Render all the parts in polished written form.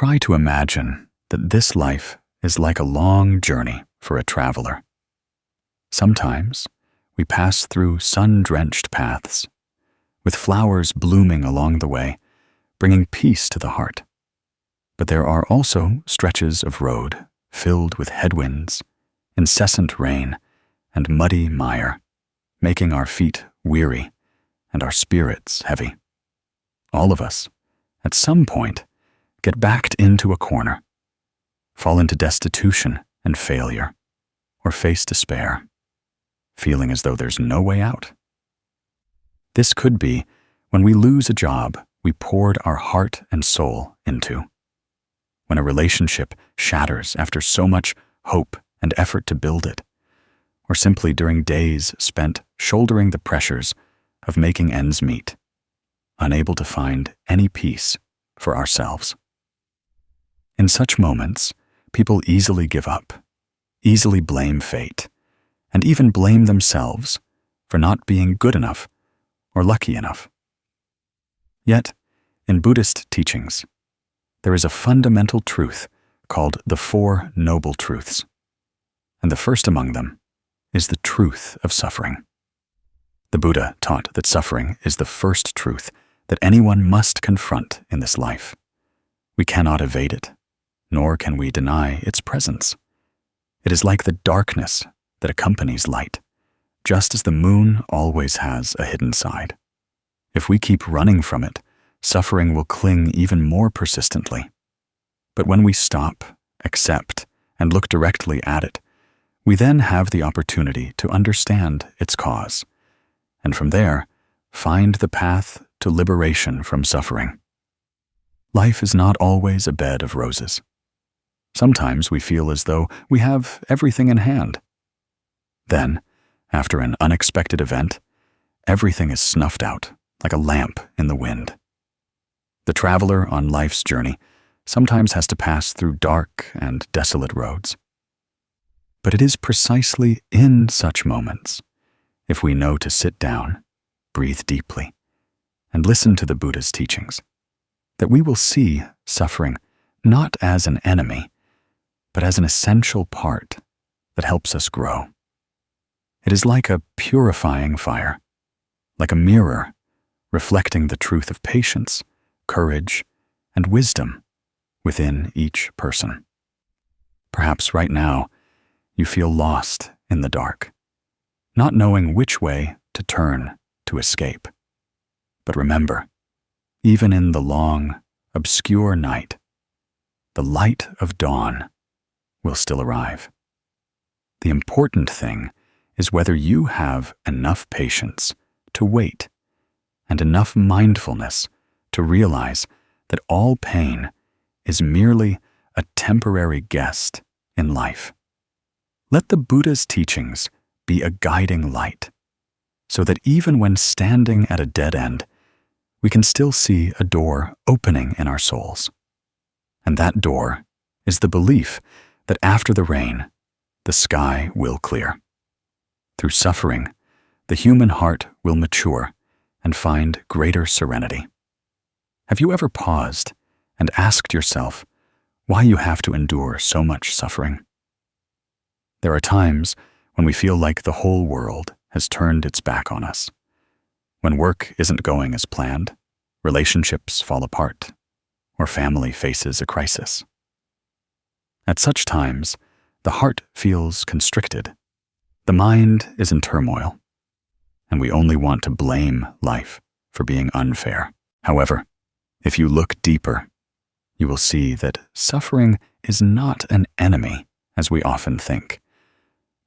try to imagine that this life is like a long journey for a traveler. Sometimes we pass through sun-drenched paths, with flowers blooming along the way, bringing peace to the heart. But there are also stretches of road filled with headwinds, incessant rain, and muddy mire, making our feet weary and our spirits heavy. All of us, at some point, get backed into a corner, fall into destitution and failure, or face despair, feeling as though there's no way out. This could be when we lose a job we poured our heart and soul into, when a relationship shatters after so much hope and effort to build it, or simply during days spent shouldering the pressures of making ends meet, unable to find any peace for ourselves. In such moments, people easily give up, easily blame fate, and even blame themselves for not being good enough or lucky enough. Yet, in Buddhist teachings, there is a fundamental truth called the Four Noble Truths, and the first among them is the truth of suffering. The Buddha taught that suffering is the first truth that anyone must confront in this life. We cannot evade it, nor can we deny its presence. It is like the darkness that accompanies light, just as the moon always has a hidden side. If we keep running from it, suffering will cling even more persistently. But when we stop, accept, and look directly at it, we then have the opportunity to understand its cause, and from there, find the path to liberation from suffering. Life is not always a bed of roses. Sometimes we feel as though we have everything in hand. Then, after an unexpected event, everything is snuffed out like a lamp in the wind. The traveler on life's journey sometimes has to pass through dark and desolate roads. But it is precisely in such moments, if we know to sit down, breathe deeply, and listen to the Buddha's teachings, that we will see suffering not as an enemy, but as an essential part that helps us grow. It is like a purifying fire, like a mirror reflecting the truth of patience, courage, and wisdom within each person. Perhaps right now, you feel lost in the dark, not knowing which way to turn to escape. But remember, even in the long, obscure night, the light of dawn will still arrive. The important thing is whether you have enough patience to wait and enough mindfulness to realize that all pain is merely a temporary guest in life. Let the Buddha's teachings be a guiding light, so that even when standing at a dead end, we can still see a door opening in our souls. And that door is the belief that after the rain, the sky will clear. Through suffering, the human heart will mature and find greater serenity. Have you ever paused and asked yourself why you have to endure so much suffering? There are times when we feel like the whole world has turned its back on us, when work isn't going as planned, relationships fall apart, or family faces a crisis. At such times, the heart feels constricted, the mind is in turmoil, and we only want to blame life for being unfair. However, if you look deeper, you will see that suffering is not an enemy, as we often think,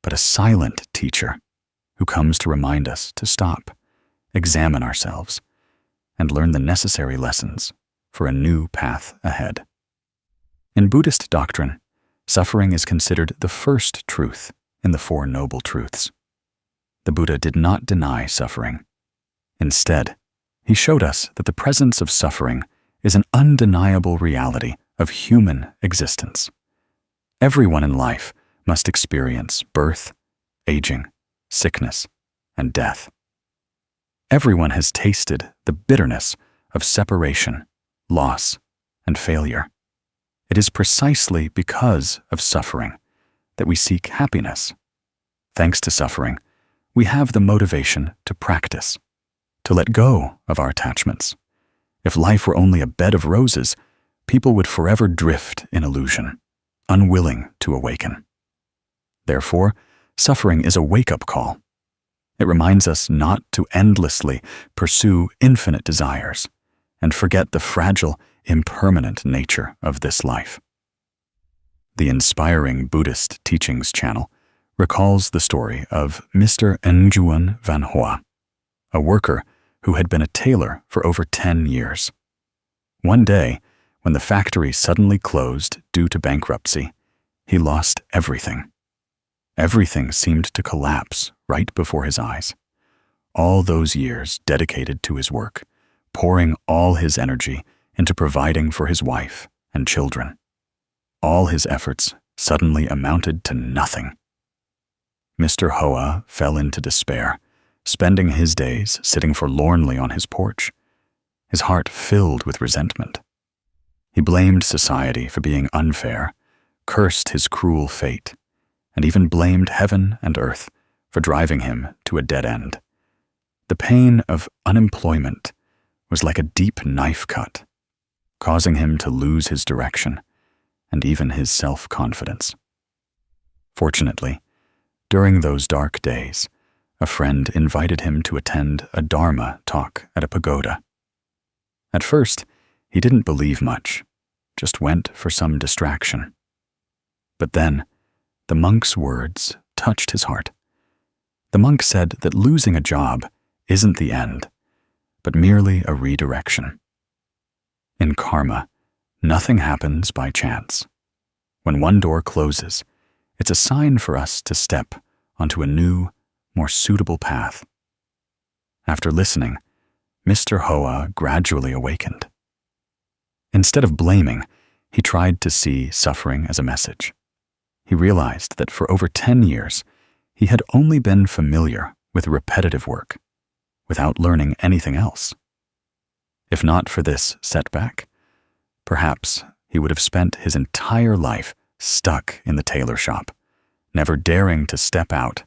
but a silent teacher who comes to remind us to stop, examine ourselves, and learn the necessary lessons for a new path ahead. In Buddhist doctrine, suffering is considered the first truth in the Four Noble Truths. The Buddha did not deny suffering. Instead, he showed us that the presence of suffering is an undeniable reality of human existence. Everyone in life must experience birth, aging, sickness, and death. Everyone has tasted the bitterness of separation, loss, and failure. It is precisely because of suffering that we seek happiness. Thanks to suffering, we have the motivation to practice, to let go of our attachments. If life were only a bed of roses, people would forever drift in illusion, unwilling to awaken. Therefore, suffering is a wake-up call. It reminds us not to endlessly pursue infinite desires and forget the fragile, impermanent nature of this life. The inspiring Buddhist Teachings channel recalls the story of Mr. Nguyen Van Hoa, a worker who had been a tailor for over 10 years. One day, when the factory suddenly closed due to bankruptcy, he lost everything. Everything seemed to collapse right before his eyes. All those years dedicated to his work, pouring all his energy into providing for his wife and children. All his efforts suddenly amounted to nothing. Mr. Hoa fell into despair, spending his days sitting forlornly on his porch, his heart filled with resentment. He blamed society for being unfair, cursed his cruel fate, and even blamed heaven and earth for driving him to a dead end. The pain of unemployment was like a deep knife cut, causing him to lose his direction and even his self-confidence. Fortunately, during those dark days, a friend invited him to attend a Dharma talk at a pagoda. At first, he didn't believe much, just went for some distraction. But then, the monk's words touched his heart. The monk said that losing a job isn't the end, but merely a redirection. In karma, nothing happens by chance. When one door closes, it's a sign for us to step onto a new, more suitable path. After listening, Mr. Hoa gradually awakened. Instead of blaming, he tried to see suffering as a message. He realized that for over 10 years, he had only been familiar with repetitive work, without learning anything else. If not for this setback, perhaps he would have spent his entire life stuck in the tailor shop, never daring to step out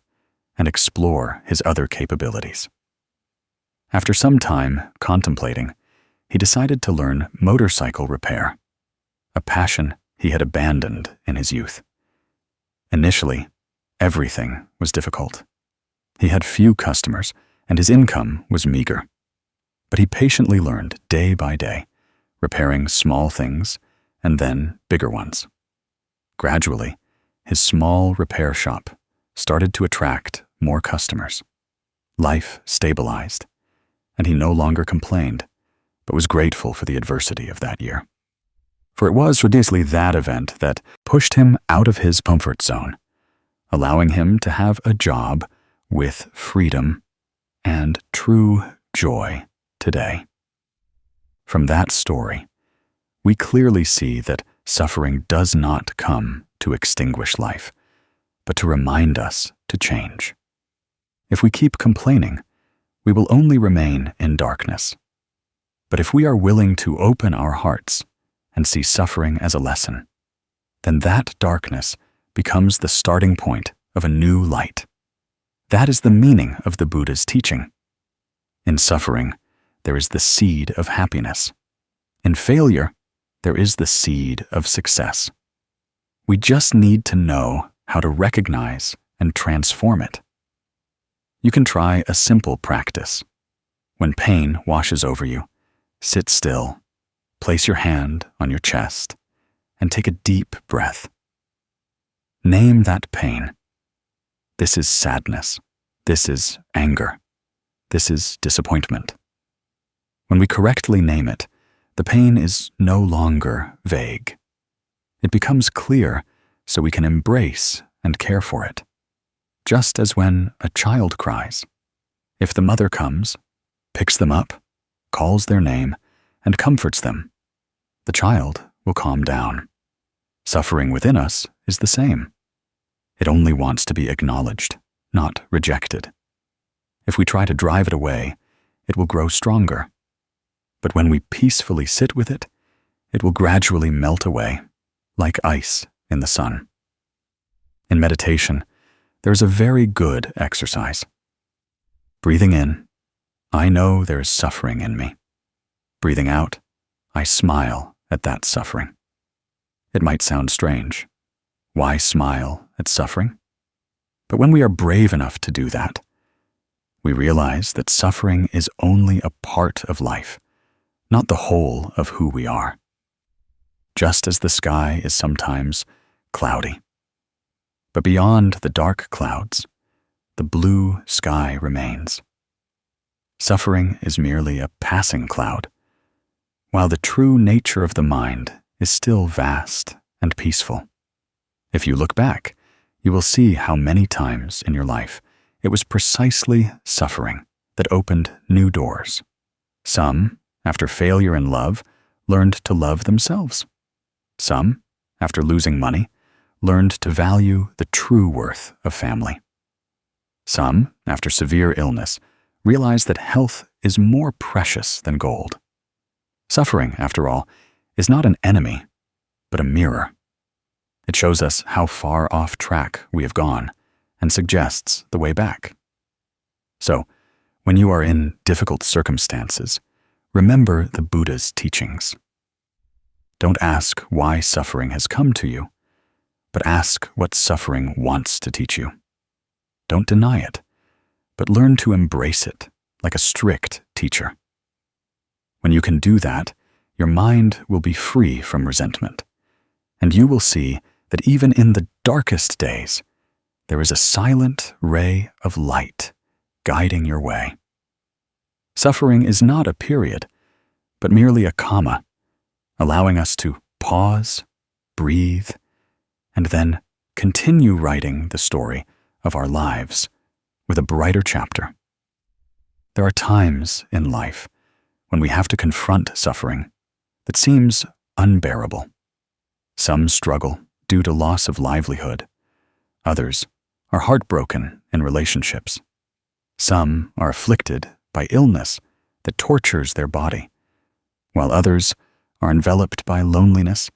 and explore his other capabilities. After some time contemplating, he decided to learn motorcycle repair, a passion he had abandoned in his youth. Initially, everything was difficult. He had few customers, and his income was meager. But he patiently learned day by day, repairing small things and then bigger ones. Gradually, his small repair shop started to attract more customers. Life stabilized, and he no longer complained, but was grateful for the adversity of that year. For it was precisely that event that pushed him out of his comfort zone, allowing him to have a job with freedom and true joy today. From that story, we clearly see that suffering does not come to extinguish life, but to remind us to change. If we keep complaining, we will only remain in darkness. But if we are willing to open our hearts and see suffering as a lesson, then that darkness becomes the starting point of a new light. That is the meaning of the Buddha's teaching. In suffering, there is the seed of happiness. In failure, there is the seed of success. We just need to know how to recognize and transform it. You can try a simple practice. When pain washes over you, sit still, place your hand on your chest, and take a deep breath. Name that pain. This is sadness. This is anger. This is disappointment. When we correctly name it, the pain is no longer vague. It becomes clear so we can embrace and care for it. Just as when a child cries, if the mother comes, picks them up, calls their name, and comforts them, the child will calm down. Suffering within us is the same. It only wants to be acknowledged, not rejected. If we try to drive it away, it will grow stronger. But when we peacefully sit with it, it will gradually melt away like ice in the sun. In meditation, there is a very good exercise. Breathing in, I know there is suffering in me. Breathing out, I smile at that suffering. It might sound strange. Why smile at suffering? But when we are brave enough to do that, we realize that suffering is only a part of life, not the whole of who we are. Just as the sky is sometimes cloudy. But beyond the dark clouds, the blue sky remains. Suffering is merely a passing cloud, while the true nature of the mind is still vast and peaceful. If you look back, you will see how many times in your life it was precisely suffering that opened new doors. Some, after failure in love, learned to love themselves. Some, after losing money, learned to value the true worth of family. Some, after severe illness, realized that health is more precious than gold. Suffering, after all, is not an enemy, but a mirror. It shows us how far off track we have gone and suggests the way back. So, when you are in difficult circumstances, remember the Buddha's teachings. Don't ask why suffering has come to you, but ask what suffering wants to teach you. Don't deny it, but learn to embrace it like a strict teacher. When you can do that, your mind will be free from resentment, and you will see that even in the darkest days, there is a silent ray of light guiding your way. Suffering is not a period, but merely a comma, allowing us to pause, breathe, and then continue writing the story of our lives with a brighter chapter. There are times in life when we have to confront suffering that seems unbearable. Some struggle due to loss of livelihood. Others are heartbroken in relationships. Some are afflicted by illness that tortures their body, while others are enveloped by loneliness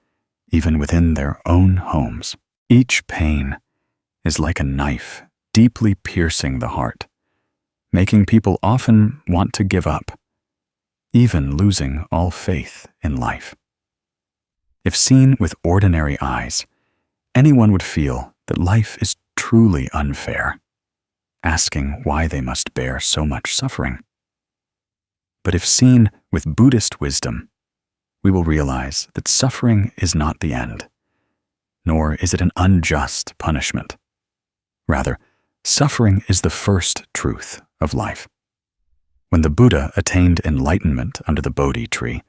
even within their own homes. Each pain is like a knife deeply piercing the heart, making people often want to give up, even losing all faith in life. If seen with ordinary eyes, anyone would feel that life is truly unfair, asking why they must bear so much suffering. But if seen with Buddhist wisdom, we will realize that suffering is not the end, nor is it an unjust punishment. Rather, suffering is the first truth of life. When the Buddha attained enlightenment under the Bodhi tree,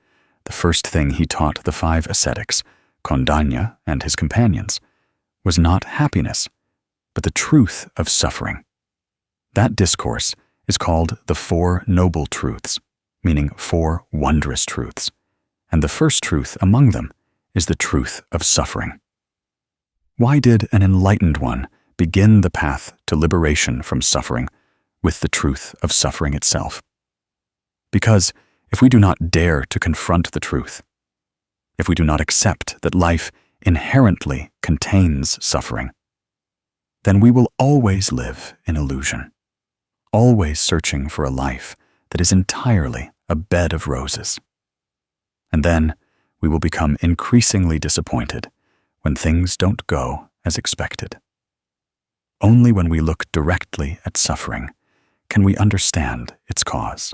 the first thing he taught the 5 ascetics, Kondanya and his companions, was not happiness, but the truth of suffering. That discourse is called the 4 Noble Truths, meaning 4 wondrous truths, and the first truth among them is the truth of suffering. Why did an enlightened one begin the path to liberation from suffering with the truth of suffering itself? Because if we do not dare to confront the truth, if we do not accept that life inherently contains suffering, then we will always live in illusion, always searching for a life that is entirely a bed of roses. And then we will become increasingly disappointed when things don't go as expected. Only when we look directly at suffering can we understand its cause,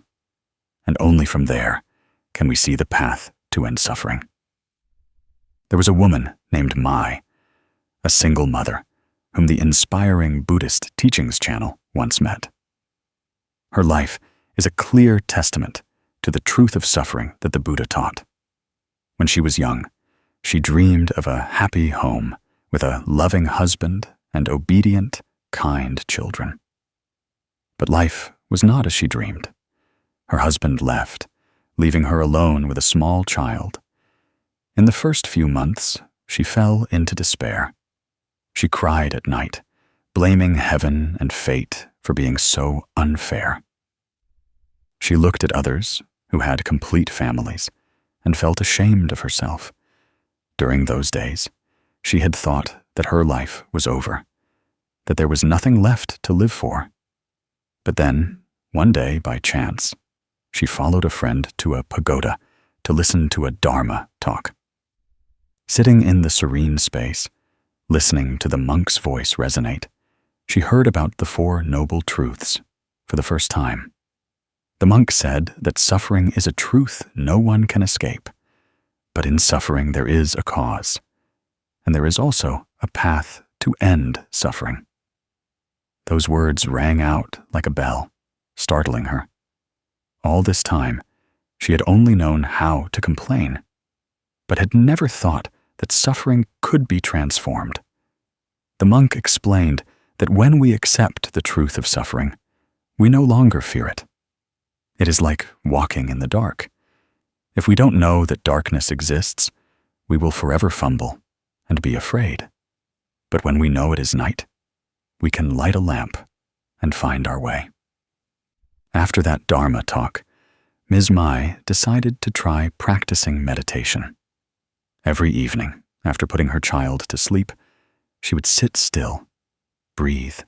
and only from there can we see the path to end suffering. There was a woman named Mai, a single mother, whom the inspiring Buddhist teachings channel once met. Her life is a clear testament to the truth of suffering that the Buddha taught. When she was young, she dreamed of a happy home with a loving husband and obedient, kind children. But life was not as she dreamed. Her husband left, leaving her alone with a small child. In the first few months, she fell into despair. She cried at night, blaming heaven and fate for being so unfair. She looked at others who had complete families and felt ashamed of herself. During those days, she had thought that her life was over, that there was nothing left to live for. But then, one day by chance, she followed a friend to a pagoda to listen to a Dharma talk. Sitting in the serene space, listening to the monk's voice resonate, she heard about the Four Noble Truths for the first time. The monk said that suffering is a truth no one can escape, but in suffering there is a cause, and there is also a path to end suffering. Those words rang out like a bell, startling her. All this time, she had only known how to complain, but had never thought that suffering could be transformed. The monk explained that when we accept the truth of suffering, we no longer fear it. It is like walking in the dark. If we don't know that darkness exists, we will forever fumble and be afraid. But when we know it is night, we can light a lamp and find our way. After that Dharma talk, Ms. Mai decided to try practicing meditation. Every evening, after putting her child to sleep, she would sit still, breathe,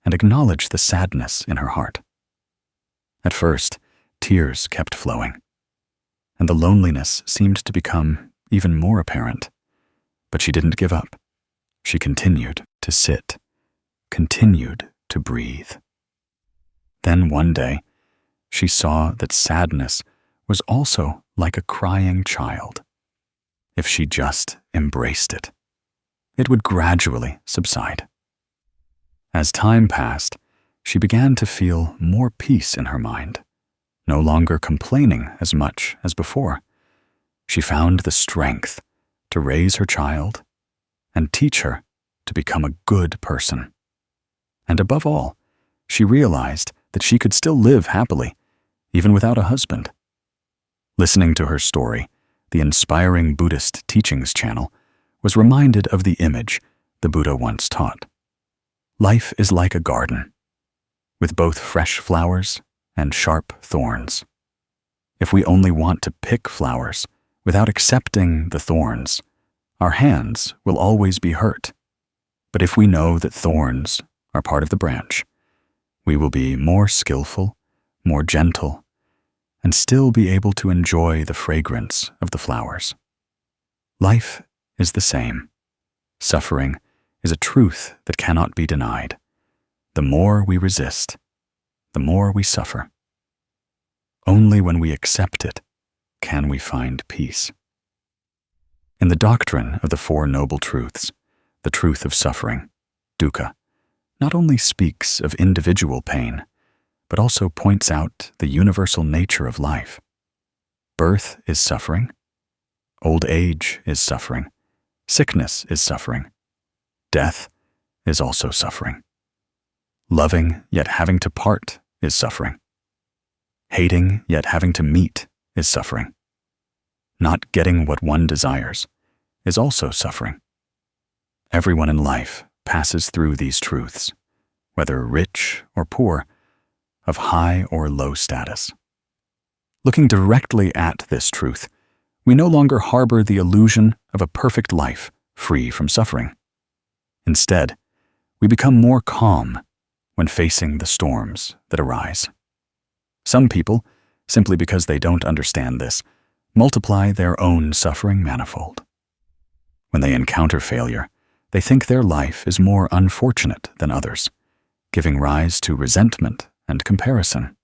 and acknowledge the sadness in her heart. At first, tears kept flowing, and the loneliness seemed to become even more apparent. But she didn't give up. She continued to sit, continued to breathe. Then one day, she saw that sadness was also like a crying child. If she just embraced it, it would gradually subside. As time passed, she began to feel more peace in her mind, no longer complaining as much as before. She found the strength to raise her child and teach her to become a good person. And above all, she realized that she could still live happily, even without a husband. Listening to her story, the Inspiring Buddhist Teachings channel was reminded of the image the Buddha once taught. Life is like a garden, with both fresh flowers and sharp thorns. If we only want to pick flowers without accepting the thorns, our hands will always be hurt. But if we know that thorns are part of the branch, we will be more skillful, more gentle, and still be able to enjoy the fragrance of the flowers. Life is the same. Suffering is a truth that cannot be denied. The more we resist, the more we suffer. Only when we accept it can we find peace. In the doctrine of the Four Noble Truths, the truth of suffering, dukkha, not only speaks of individual pain, but also points out the universal nature of life. Birth is suffering. Old age is suffering. Sickness is suffering. Death is also suffering. Loving yet having to part is suffering. Hating yet having to meet is suffering. Not getting what one desires is also suffering. Everyone in life passes through these truths, whether rich or poor, of high or low status. Looking directly at this truth, we no longer harbor the illusion of a perfect life free from suffering. Instead, we become more calm when facing the storms that arise. Some people, simply because they don't understand this, multiply their own suffering manifold. When they encounter failure, they think their life is more unfortunate than others, giving rise to resentment and comparison.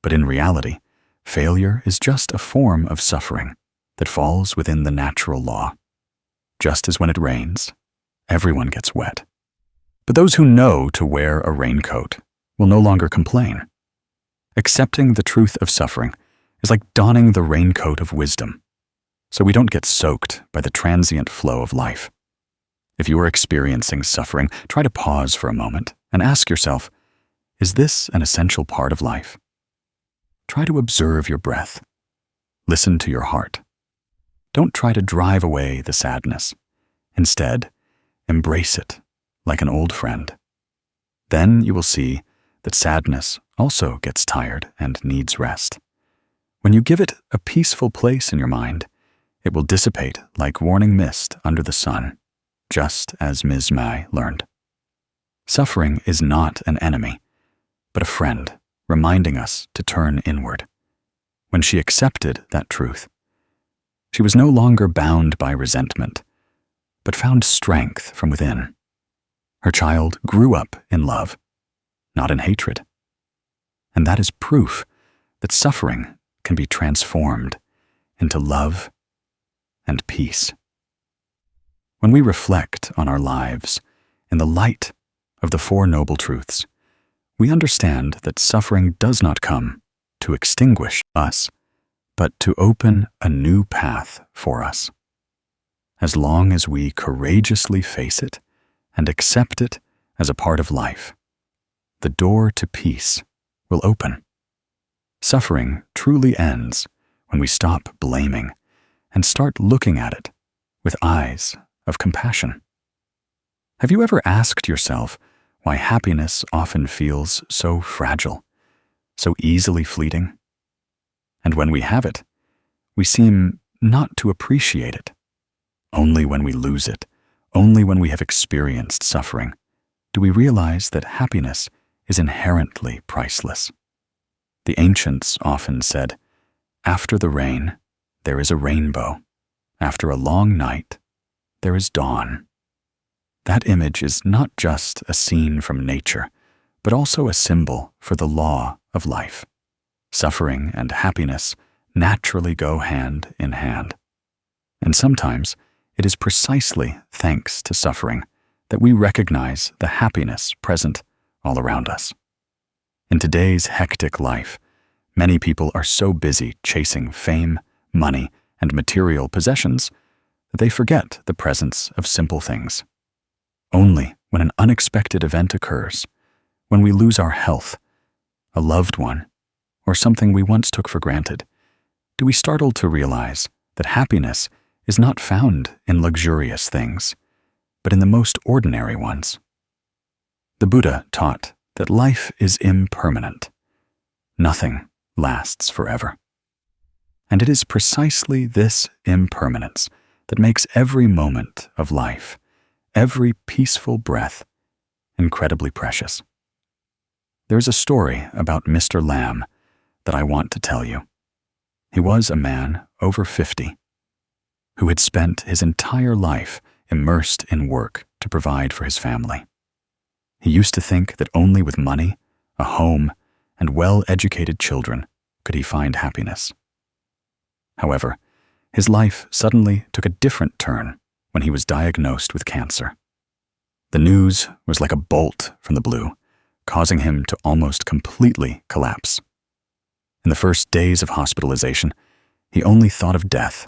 But in reality, failure is just a form of suffering that falls within the natural law. Just as when it rains, everyone gets wet. But those who know to wear a raincoat will no longer complain. Accepting the truth of suffering is like donning the raincoat of wisdom, so we don't get soaked by the transient flow of life. If you are experiencing suffering, try to pause for a moment and ask yourself, is this an essential part of life? Try to observe your breath. Listen to your heart. Don't try to drive away the sadness. Instead, embrace it like an old friend. Then you will see that sadness also gets tired and needs rest. When you give it a peaceful place in your mind, it will dissipate like morning mist under the sun, just as Ms. Mai learned. Suffering is not an enemy, but a friend, reminding us to turn inward. When she accepted that truth, she was no longer bound by resentment, but found strength from within. Her child grew up in love, not in hatred. And that is proof that suffering can be transformed into love and peace. When we reflect on our lives in the light of the Four Noble Truths, we understand that suffering does not come to extinguish us, but to open a new path for us. As long as we courageously face it and accept it as a part of life, the door to peace will open. Suffering truly ends when we stop blaming and start looking at it with eyes of compassion. Have you ever asked yourself why happiness often feels so fragile, so easily fleeting? And when we have it, we seem not to appreciate it. Only when we lose it, only when we have experienced suffering, do we realize that happiness is inherently priceless. The ancients often said, "After the rain, there is a rainbow. After a long night, there is dawn." That image is not just a scene from nature, but also a symbol for the law of life. Suffering and happiness naturally go hand in hand. And sometimes it is precisely thanks to suffering that we recognize the happiness present all around us. In today's hectic life, many people are so busy chasing fame, money, and material possessions that they forget the presence of simple things. Only when an unexpected event occurs, when we lose our health, a loved one, or something we once took for granted, do we startle to realize that happiness is not found in luxurious things, but in the most ordinary ones. The Buddha taught that life is impermanent. Nothing lasts forever. And it is precisely this impermanence that makes every moment of life, every peaceful breath, incredibly precious. There's a story about Mr. Lamb that I want to tell you. He was a man over 50 who had spent his entire life immersed in work to provide for his family. He used to think that only with money, a home, and well-educated children could he find happiness. However, his life suddenly took a different turn when he was diagnosed with cancer. The news was like a bolt from the blue, causing him to almost completely collapse. In the first days of hospitalization, he only thought of death,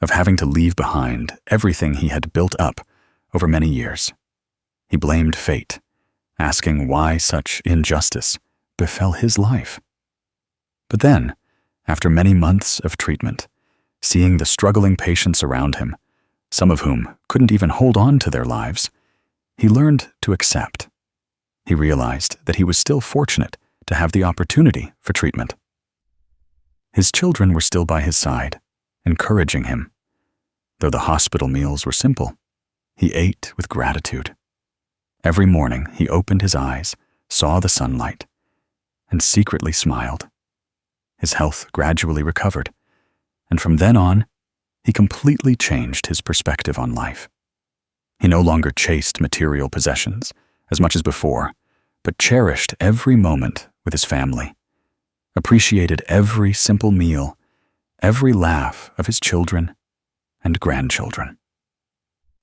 of having to leave behind everything he had built up over many years. He blamed fate, asking why such injustice befell his life. But then, after many months of treatment, seeing the struggling patients around him, some of whom couldn't even hold on to their lives, he learned to accept. He realized that he was still fortunate to have the opportunity for treatment. His children were still by his side, encouraging him. Though the hospital meals were simple, he ate with gratitude. Every morning he opened his eyes, saw the sunlight, and secretly smiled. His health gradually recovered, and from then on, he completely changed his perspective on life. He no longer chased material possessions as much as before, but cherished every moment with his family, appreciated every simple meal, every laugh of his children and grandchildren.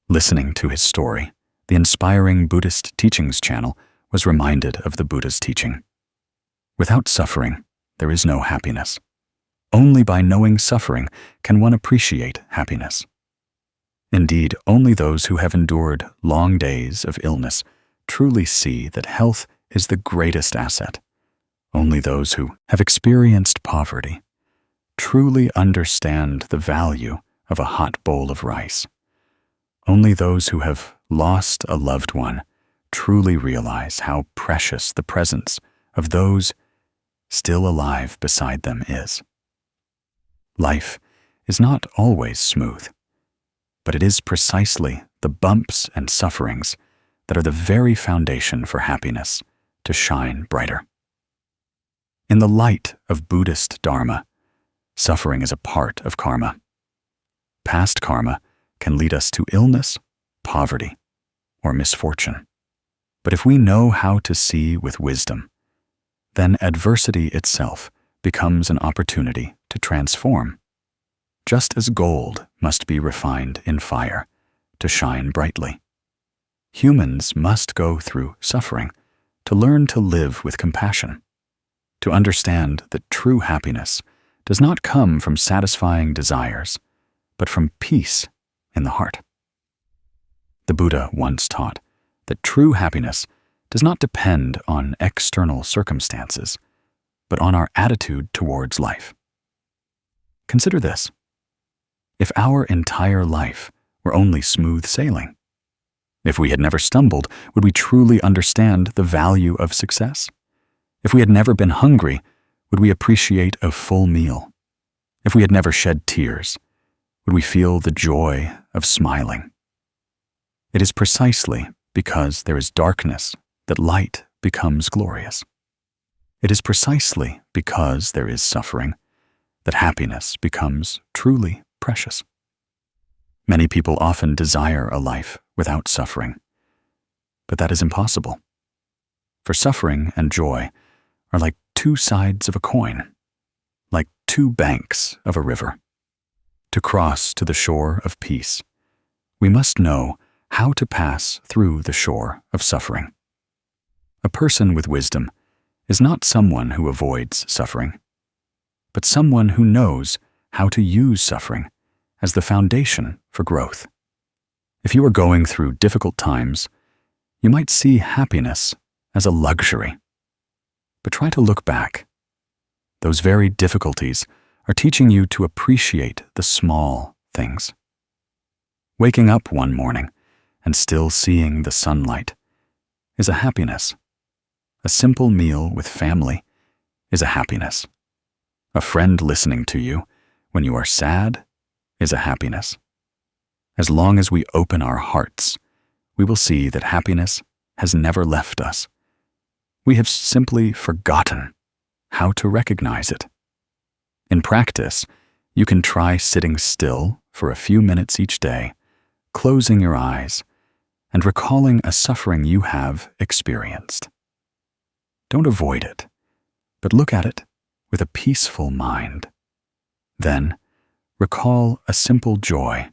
Listening to his story, the inspiring Buddhist Teachings channel was reminded of the Buddha's teaching. Without suffering, there is no happiness. Only by knowing suffering can one appreciate happiness. Indeed, only those who have endured long days of illness truly see that health is the greatest asset. Only those who have experienced poverty truly understand the value of a hot bowl of rice. Only those who have lost a loved one truly realize how precious the presence of those still alive beside them is. Life is not always smooth, but it is precisely the bumps and sufferings that are the very foundation for happiness to shine brighter. In the light of Buddhist Dharma, suffering is a part of karma. Past karma can lead us to illness, poverty, or misfortune. But if we know how to see with wisdom, then adversity itself becomes an opportunity to transform. Just as gold must be refined in fire to shine brightly, humans must go through suffering to learn to live with compassion, to understand that true happiness does not come from satisfying desires, but from peace in the heart. The Buddha once taught that true happiness does not depend on external circumstances, but on our attitude towards life. Consider this. If our entire life were only smooth sailing, if we had never stumbled, would we truly understand the value of success? If we had never been hungry, would we appreciate a full meal? If we had never shed tears, would we feel the joy of smiling? It is precisely because there is darkness that light becomes glorious. It is precisely because there is suffering that happiness becomes truly precious. Many people often desire a life without suffering, but that is impossible. For suffering and joy are like two sides of a coin, like two banks of a river. To cross to the shore of peace, we must know how to pass through the shore of suffering. A person with wisdom is not someone who avoids suffering, but someone who knows how to use suffering as the foundation for growth. If you are going through difficult times, you might see happiness as a luxury. But try to look back. Those very difficulties are teaching you to appreciate the small things. Waking up one morning and still seeing the sunlight is a happiness. A simple meal with family is a happiness. A friend listening to you when you are sad is a happiness. As long as we open our hearts, we will see that happiness has never left us. We have simply forgotten how to recognize it. In practice, you can try sitting still for a few minutes each day, closing your eyes, and recalling a suffering you have experienced. Don't avoid it, but look at it with a peaceful mind. Then, recall a simple joy,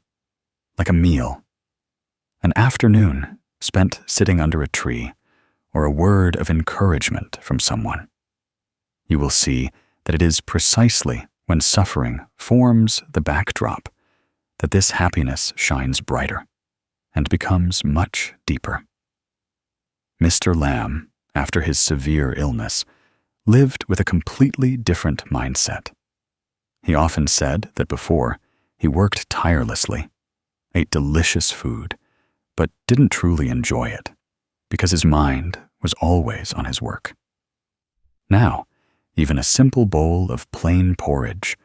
like a meal, an afternoon spent sitting under a tree, or a word of encouragement from someone. You will see that it is precisely when suffering forms the backdrop that this happiness shines brighter and becomes much deeper. Mr. Lamb, after his severe illness, lived with a completely different mindset. He often said that before, he worked tirelessly, ate delicious food, but didn't truly enjoy it, because his mind was always on his work. Now, even a simple bowl of plain porridge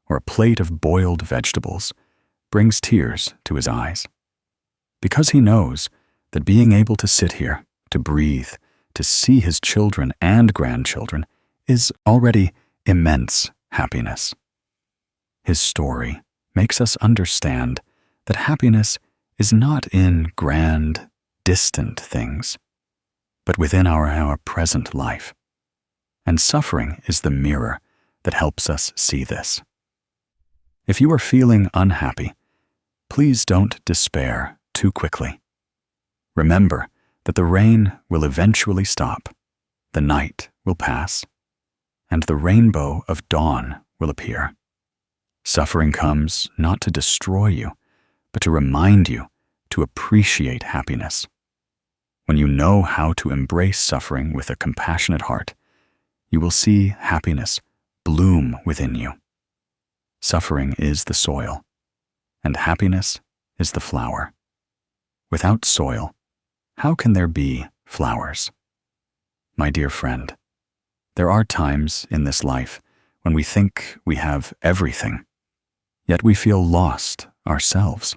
or a plate of boiled vegetables brings tears to his eyes, because he knows that being able to sit here, to breathe, to see his children and grandchildren is already immense happiness. His story makes us understand that happiness is not in grand, distant things, but within our present life. And suffering is the mirror that helps us see this. If you are feeling unhappy, please don't despair too quickly. Remember that the rain will eventually stop, the night will pass, and the rainbow of dawn will appear. Suffering comes not to destroy you, but to remind you to appreciate happiness. When you know how to embrace suffering with a compassionate heart, you will see happiness bloom within you. Suffering is the soil, and happiness is the flower. Without soil, how can there be flowers? My dear friend, there are times in this life when we think we have everything, yet we feel lost ourselves.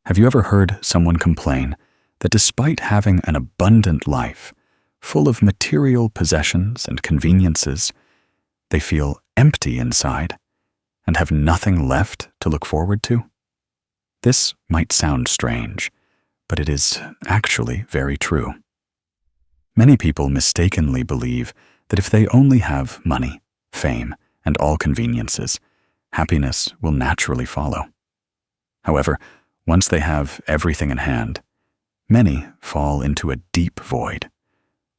Have you ever heard someone complain that despite having an abundant life, full of material possessions and conveniences, they feel empty inside and have nothing left to look forward to? This might sound strange, but it is actually very true. Many people mistakenly believe that if they only have money, fame, and all conveniences, happiness will naturally follow. However, once they have everything in hand, many fall into a deep void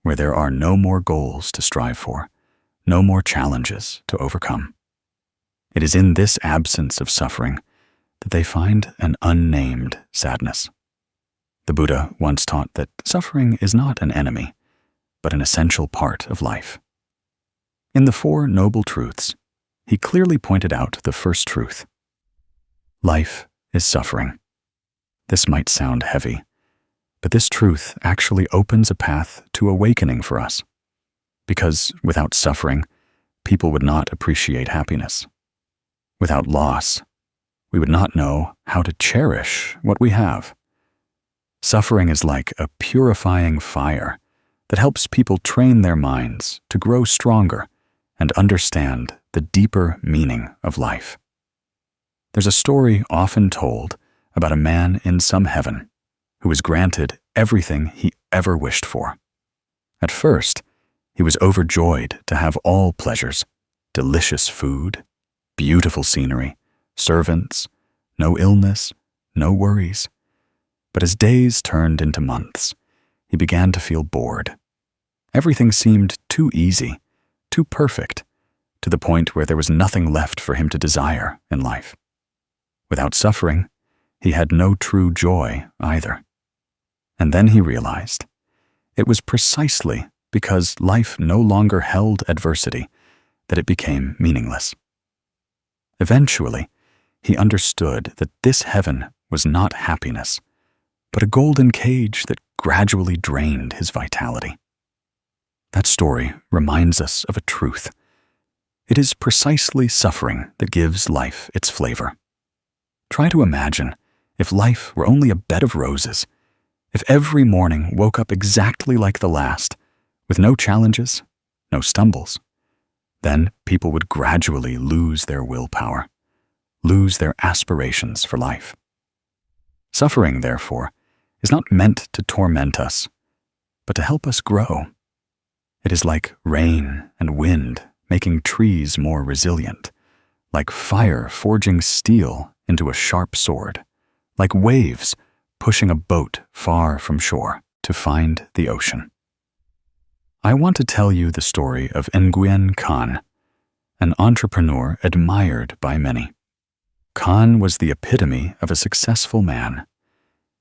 where there are no more goals to strive for, no more challenges to overcome. It is in this absence of suffering that they find an unnamed sadness. The Buddha once taught that suffering is not an enemy, but an essential part of life. In the Four Noble Truths, he clearly pointed out the first truth. Life is suffering. This might sound heavy, but this truth actually opens a path to awakening for us, because without suffering, people would not appreciate happiness. Without loss, we would not know how to cherish what we have. Suffering is like a purifying fire that helps people train their minds to grow stronger and understand the deeper meaning of life. There's a story often told about a man in some heaven who was granted everything he ever wished for. At first, he was overjoyed to have all pleasures, delicious food, beautiful scenery, servants, no illness, no worries. But as days turned into months, he began to feel bored. Everything seemed too easy, too perfect, to the point where there was nothing left for him to desire in life. Without suffering, he had no true joy either. And then he realized it was precisely because life no longer held adversity that it became meaningless. Eventually, he understood that this heaven was not happiness, but a golden cage that gradually drained his vitality. That story reminds us of a truth. It is precisely suffering that gives life its flavor. Try to imagine if life were only a bed of roses, if every morning woke up exactly like the last, with no challenges, no stumbles, then people would gradually lose their willpower, lose their aspirations for life. Suffering, therefore, is not meant to torment us, but to help us grow. It is like rain and wind making trees more resilient, like fire forging steel into a sharp sword, like waves pushing a boat far from shore to find the ocean. I want to tell you the story of Nguyen Khan, an entrepreneur admired by many. Khan was the epitome of a successful man.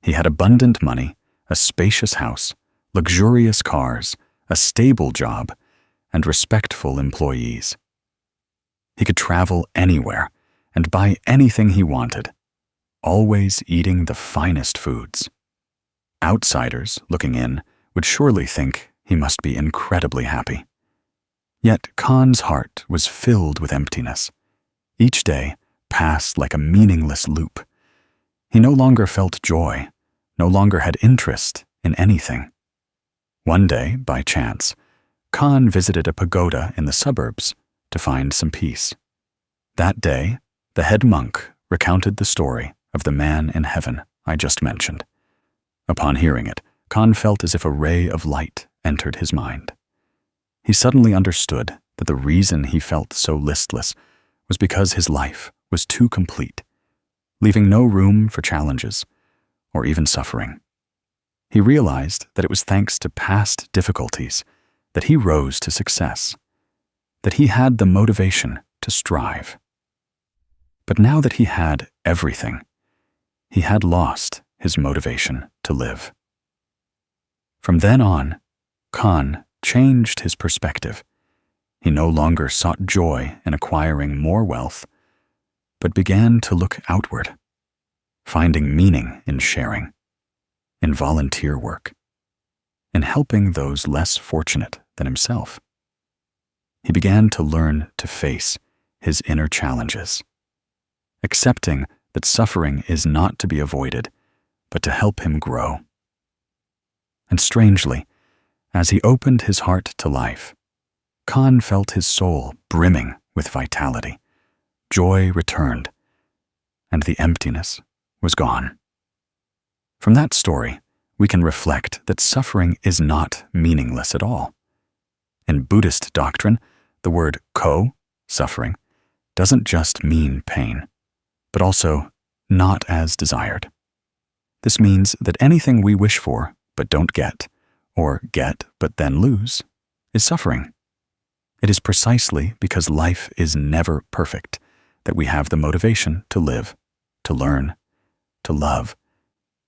He had abundant money, a spacious house, luxurious cars, a stable job, and respectful employees. He could travel anywhere and buy anything he wanted, always eating the finest foods. Outsiders looking in would surely think he must be incredibly happy. Yet Khan's heart was filled with emptiness. Each day passed like a meaningless loop. He no longer felt joy, no longer had interest in anything. One day, by chance, Khan visited a pagoda in the suburbs to find some peace. That day, the head monk recounted the story of the man in heaven I just mentioned. Upon hearing it, Khan felt as if a ray of light entered his mind. He suddenly understood that the reason he felt so listless was because his life was too complete, leaving no room for challenges or even suffering. He realized that it was thanks to past difficulties that he rose to success, that he had the motivation to strive. But now that he had everything, he had lost his motivation to live. From then on, Khan changed his perspective. He no longer sought joy in acquiring more wealth, but began to look outward, finding meaning in sharing, in volunteer work, in helping those less fortunate than himself. He began to learn to face his inner challenges, accepting that suffering is not to be avoided, but to help him grow. And strangely, as he opened his heart to life, Khan felt his soul brimming with vitality. Joy returned, and the emptiness was gone. From that story, we can reflect that suffering is not meaningless at all. In Buddhist doctrine, the word ko, suffering, doesn't just mean pain, but also not as desired. This means that anything we wish for but don't get, or get but then lose, is suffering. It is precisely because life is never perfect that we have the motivation to live, to learn, to love,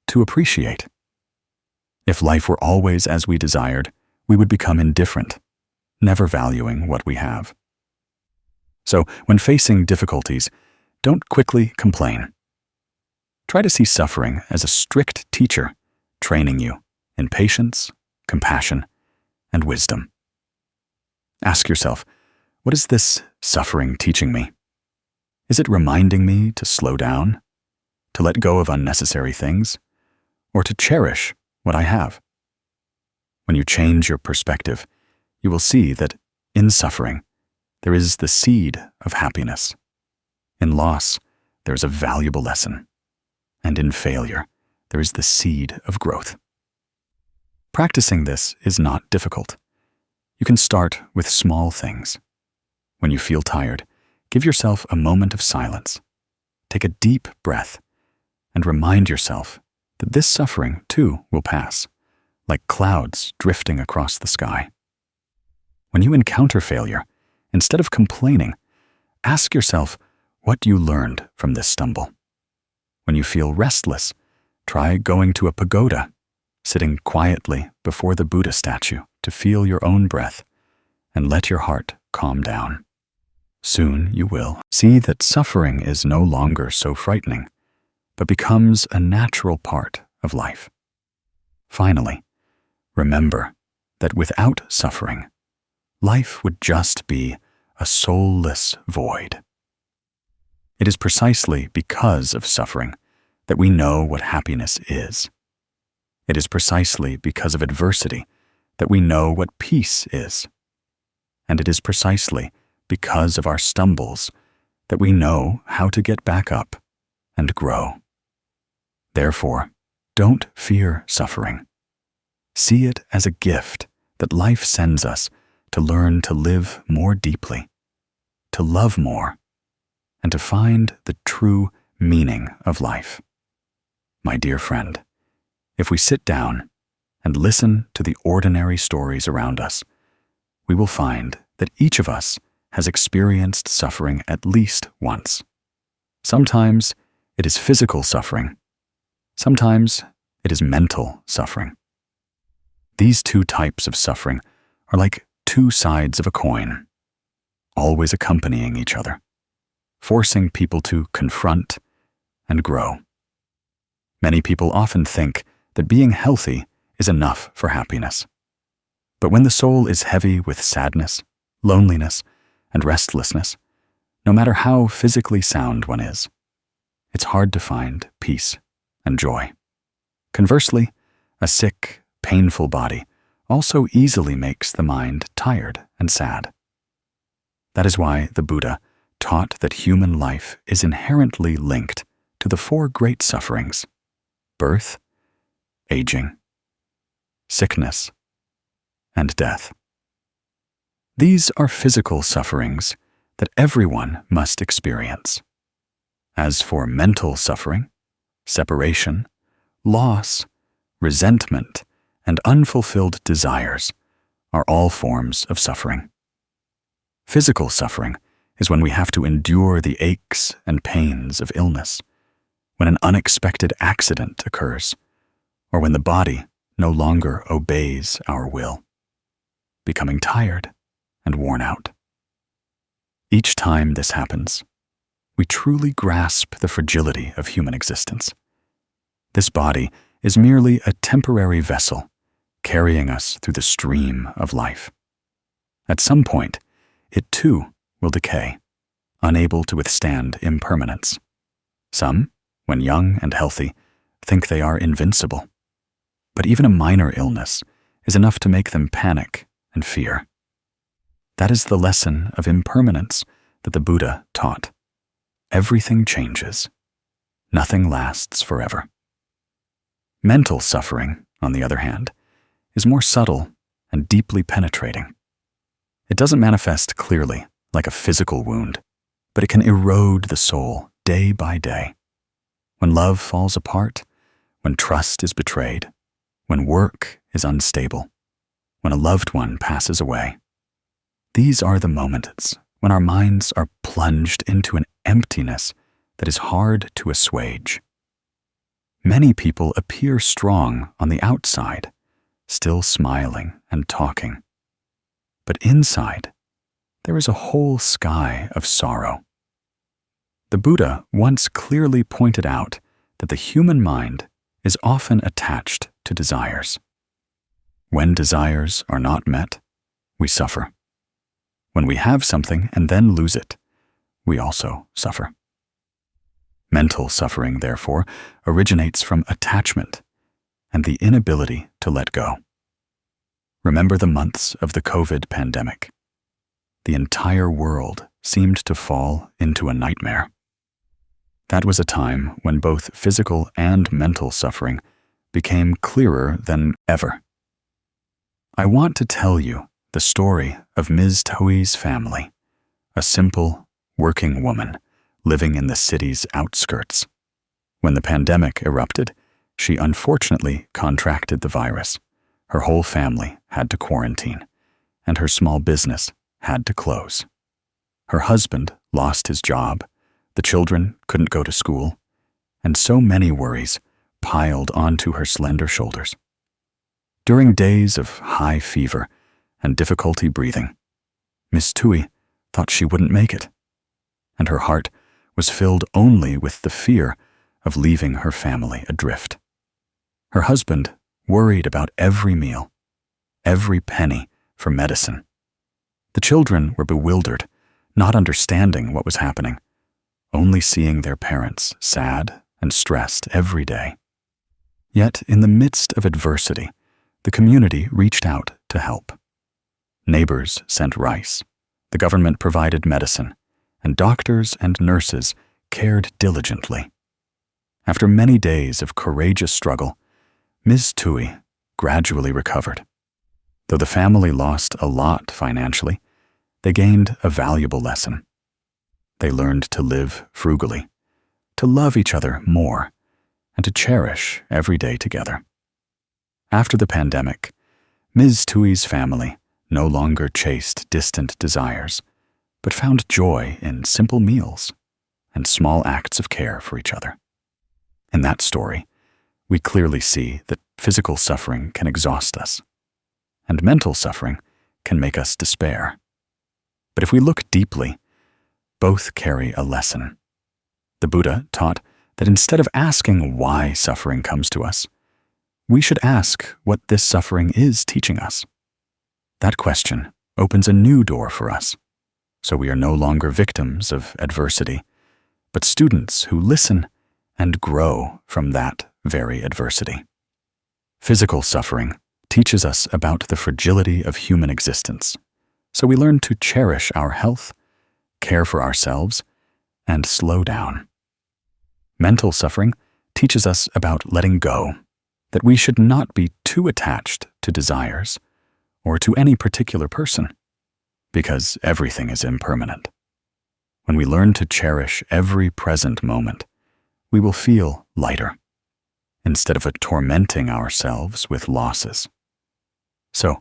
to appreciate. If life were always as we desired, we would become indifferent, never valuing what we have. So, when facing difficulties, don't quickly complain. Try to see suffering as a strict teacher, training you in patience, compassion, and wisdom. Ask yourself, what is this suffering teaching me? Is it reminding me to slow down, to let go of unnecessary things, or to cherish what I have? When you change your perspective, you will see that in suffering, there is the seed of happiness. In loss, there is a valuable lesson. And in failure, there is the seed of growth. Practicing this is not difficult. You can start with small things. When you feel tired, give yourself a moment of silence. Take a deep breath and remind yourself that this suffering, too, will pass, like clouds drifting across the sky. When you encounter failure, instead of complaining, ask yourself what you learned from this stumble. When you feel restless, try going to a pagoda, sitting quietly before the Buddha statue to feel your own breath and let your heart calm down. Soon you will see that suffering is no longer so frightening, but becomes a natural part of life. Finally, remember that without suffering, life would just be a soulless void. It is precisely because of suffering that we know what happiness is. It is precisely because of adversity that we know what peace is. And it is precisely because of our stumbles that we know how to get back up and grow. Therefore, don't fear suffering. See it as a gift that life sends us to learn to live more deeply, to love more, and to find the true meaning of life. My dear friend, if we sit down and listen to the ordinary stories around us, we will find that each of us has experienced suffering at least once. Sometimes it is physical suffering. Sometimes it is mental suffering. These two types of suffering are like two sides of a coin, always accompanying each other, forcing people to confront and grow. Many people often think that being healthy is enough for happiness. But when the soul is heavy with sadness, loneliness, and restlessness, no matter how physically sound one is, it's hard to find peace and joy. Conversely, a sick, painful body also easily makes the mind tired and sad. That is why the Buddha taught that human life is inherently linked to the four great sufferings: birth, aging, sickness, and death. These are physical sufferings that everyone must experience. As for mental suffering, separation, loss, resentment, and unfulfilled desires are all forms of suffering. Physical suffering is when we have to endure the aches and pains of illness, when an unexpected accident occurs, or when the body no longer obeys our will, becoming tired and worn out. Each time this happens, we truly grasp the fragility of human existence. This body is merely a temporary vessel carrying us through the stream of life. At some point, it too will decay, unable to withstand impermanence. Some, when young and healthy, think they are invincible. But even a minor illness is enough to make them panic and fear. That is the lesson of impermanence that the Buddha taught. Everything changes. Nothing lasts forever. Mental suffering, on the other hand, is more subtle and deeply penetrating. It doesn't manifest clearly like a physical wound, but it can erode the soul day by day. When love falls apart, when trust is betrayed, when work is unstable, when a loved one passes away. These are the moments when our minds are plunged into an emptiness that is hard to assuage. Many people appear strong on the outside, still smiling and talking. But inside, there is a whole sky of sorrow. The Buddha once clearly pointed out that the human mind is often attached to desires. When desires are not met, we suffer. When we have something and then lose it, we also suffer. Mental suffering, therefore, originates from attachment and the inability to let go. Remember the months of the COVID pandemic. The entire world seemed to fall into a nightmare. That was a time when both physical and mental suffering became clearer than ever. I want to tell you the story of Ms. Toei's family, a simple, working woman living in the city's outskirts. When the pandemic erupted, she unfortunately contracted the virus. Her whole family had to quarantine, and her small business had to close. Her husband lost his job, the children couldn't go to school, and so many worries piled onto her slender shoulders. During days of high fever and difficulty breathing, Miss Tui thought she wouldn't make it, and her heart was filled only with the fear of leaving her family adrift. Her husband worried about every meal, every penny for medicine. The children were bewildered, not understanding what was happening, only seeing their parents sad and stressed every day. Yet, in the midst of adversity, the community reached out to help. Neighbors sent rice, the government provided medicine, and doctors and nurses cared diligently. After many days of courageous struggle, Ms. Tui gradually recovered. Though the family lost a lot financially, they gained a valuable lesson. They learned to live frugally, to love each other more, and to cherish every day together. After the pandemic, Ms. Tui's family no longer chased distant desires, but found joy in simple meals and small acts of care for each other. In that story, we clearly see that physical suffering can exhaust us, and mental suffering can make us despair. But if we look deeply, both carry a lesson. The Buddha taught that instead of asking why suffering comes to us, we should ask what this suffering is teaching us. That question opens a new door for us, so we are no longer victims of adversity, but students who listen and grow from that very adversity. Physical suffering teaches us about the fragility of human existence, so we learn to cherish our health, care for ourselves, and slow down. Mental suffering teaches us about letting go, that we should not be too attached to desires or to any particular person, because everything is impermanent. When we learn to cherish every present moment, we will feel lighter, instead of tormenting ourselves with losses. So,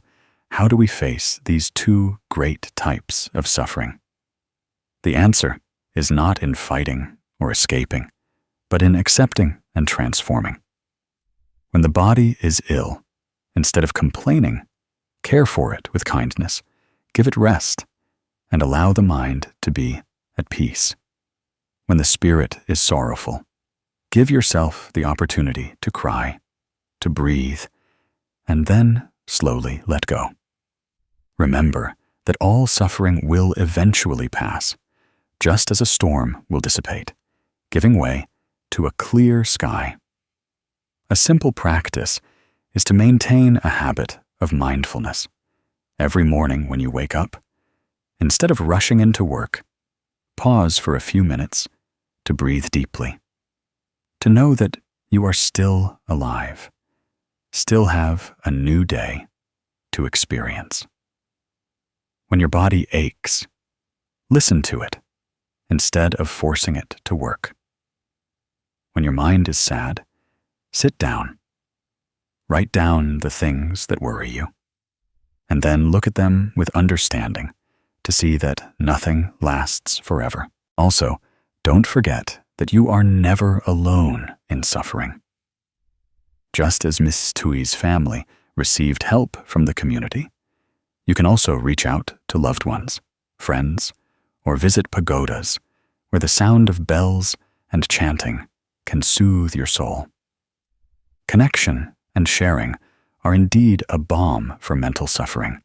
how do we face these two great types of suffering? The answer is not in fighting or escaping, but in accepting and transforming. When the body is ill, instead of complaining, care for it with kindness, give it rest, and allow the mind to be at peace. When the spirit is sorrowful, give yourself the opportunity to cry, to breathe, and then slowly let go. Remember that all suffering will eventually pass, just as a storm will dissipate, giving way to a clear sky. A simple practice is to maintain a habit of mindfulness. Every morning when you wake up, instead of rushing into work, pause for a few minutes to breathe deeply, to know that you are still alive, still have a new day to experience. When your body aches, listen to it instead of forcing it to work. When your mind is sad, sit down. Write down the things that worry you, and then look at them with understanding to see that nothing lasts forever. Also, don't forget that you are never alone in suffering. Just as Miss Tui's family received help from the community, you can also reach out to loved ones, friends, or visit pagodas where the sound of bells and chanting can soothe your soul. Connection and sharing are indeed a balm for mental suffering.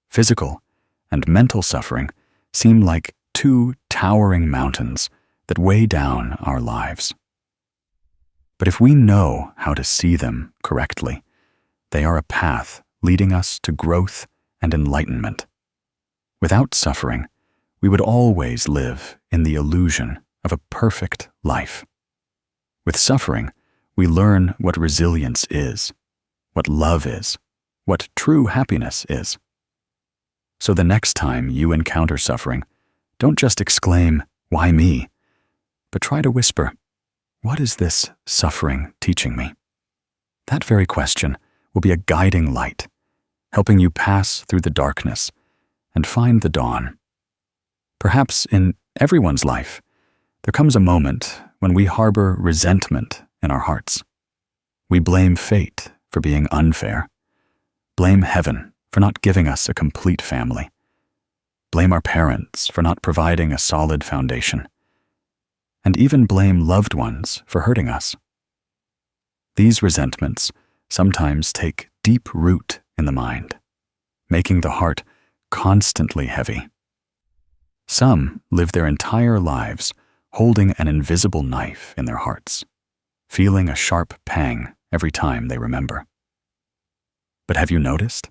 Physical and mental suffering seem like two towering mountains that weigh down our lives. But if we know how to see them correctly, they are a path leading us to growth and enlightenment. Without suffering, we would always live in the illusion of a perfect life. With suffering, we learn what resilience is, what love is, what true happiness is. So the next time you encounter suffering, don't just exclaim, "Why me?" but try to whisper, "What is this suffering teaching me?" That very question will be a guiding light, helping you pass through the darkness and find the dawn. Perhaps in everyone's life, there comes a moment when we harbor resentment in our hearts. We blame fate for being unfair, blame heaven for not giving us a complete family, blame our parents for not providing a solid foundation, and even blame loved ones for hurting us. These resentments sometimes take deep root in the mind, making the heart constantly heavy. Some live their entire lives holding an invisible knife in their hearts, feeling a sharp pang every time they remember. But have you noticed?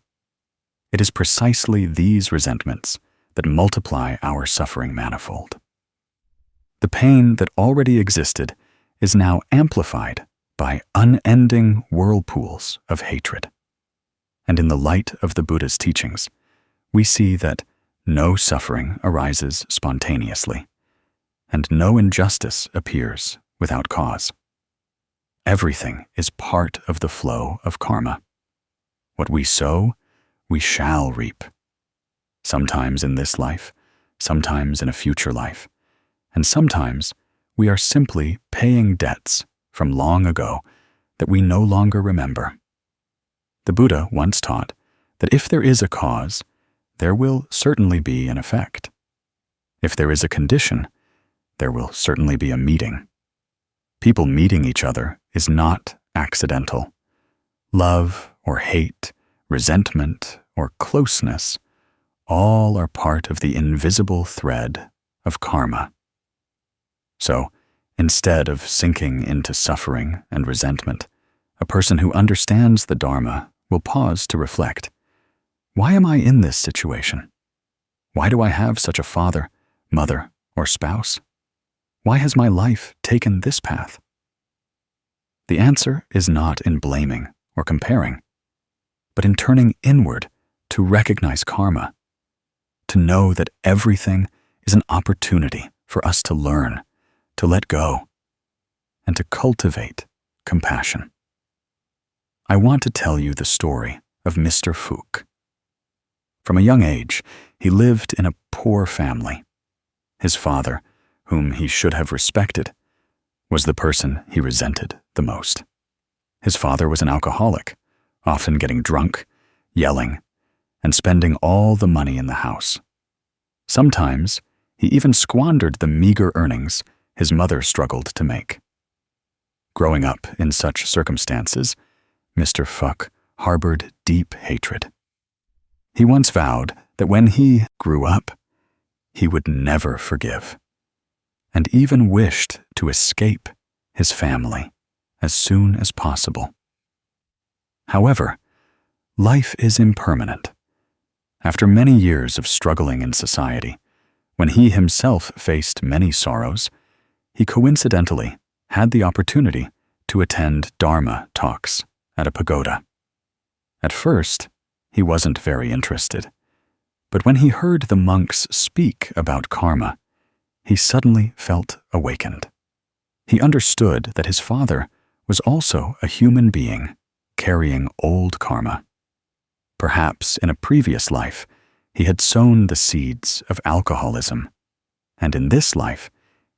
It is precisely these resentments that multiply our suffering manifold. The pain that already existed is now amplified by unending whirlpools of hatred. And in the light of the Buddha's teachings, we see that no suffering arises spontaneously, and no injustice appears without cause. Everything is part of the flow of karma. What we sow, we shall reap. Sometimes in this life, sometimes in a future life, and sometimes we are simply paying debts from long ago that we no longer remember. The Buddha once taught that if there is a cause, there will certainly be an effect. If there is a condition, there will certainly be a meeting. People meeting each other is not accidental. Love or hate, resentment or closeness, all are part of the invisible thread of karma. So, instead of sinking into suffering and resentment, a person who understands the Dharma will pause to reflect. Why am I in this situation? Why do I have such a father, mother, or spouse? Why has my life taken this path? The answer is not in blaming or comparing, but in turning inward to recognize karma, to know that everything is an opportunity for us to learn, to let go, and to cultivate compassion. I want to tell you the story of Mr. Fuchs. From a young age, he lived in a poor family. His father, whom he should have respected, was the person he resented the most. His father was an alcoholic, often getting drunk, yelling, and spending all the money in the house. Sometimes, he even squandered the meager earnings his mother struggled to make. Growing up in such circumstances, Mr. Fuchs harbored deep hatred. He once vowed that when he grew up, he would never forgive, and even wished to escape his family as soon as possible. However, life is impermanent. After many years of struggling in society, when he himself faced many sorrows, he coincidentally had the opportunity to attend Dharma talks at a pagoda. At first, he wasn't very interested, but when he heard the monks speak about karma, he suddenly felt awakened. He understood that his father was also a human being carrying old karma. Perhaps in a previous life, he had sown the seeds of alcoholism, and in this life,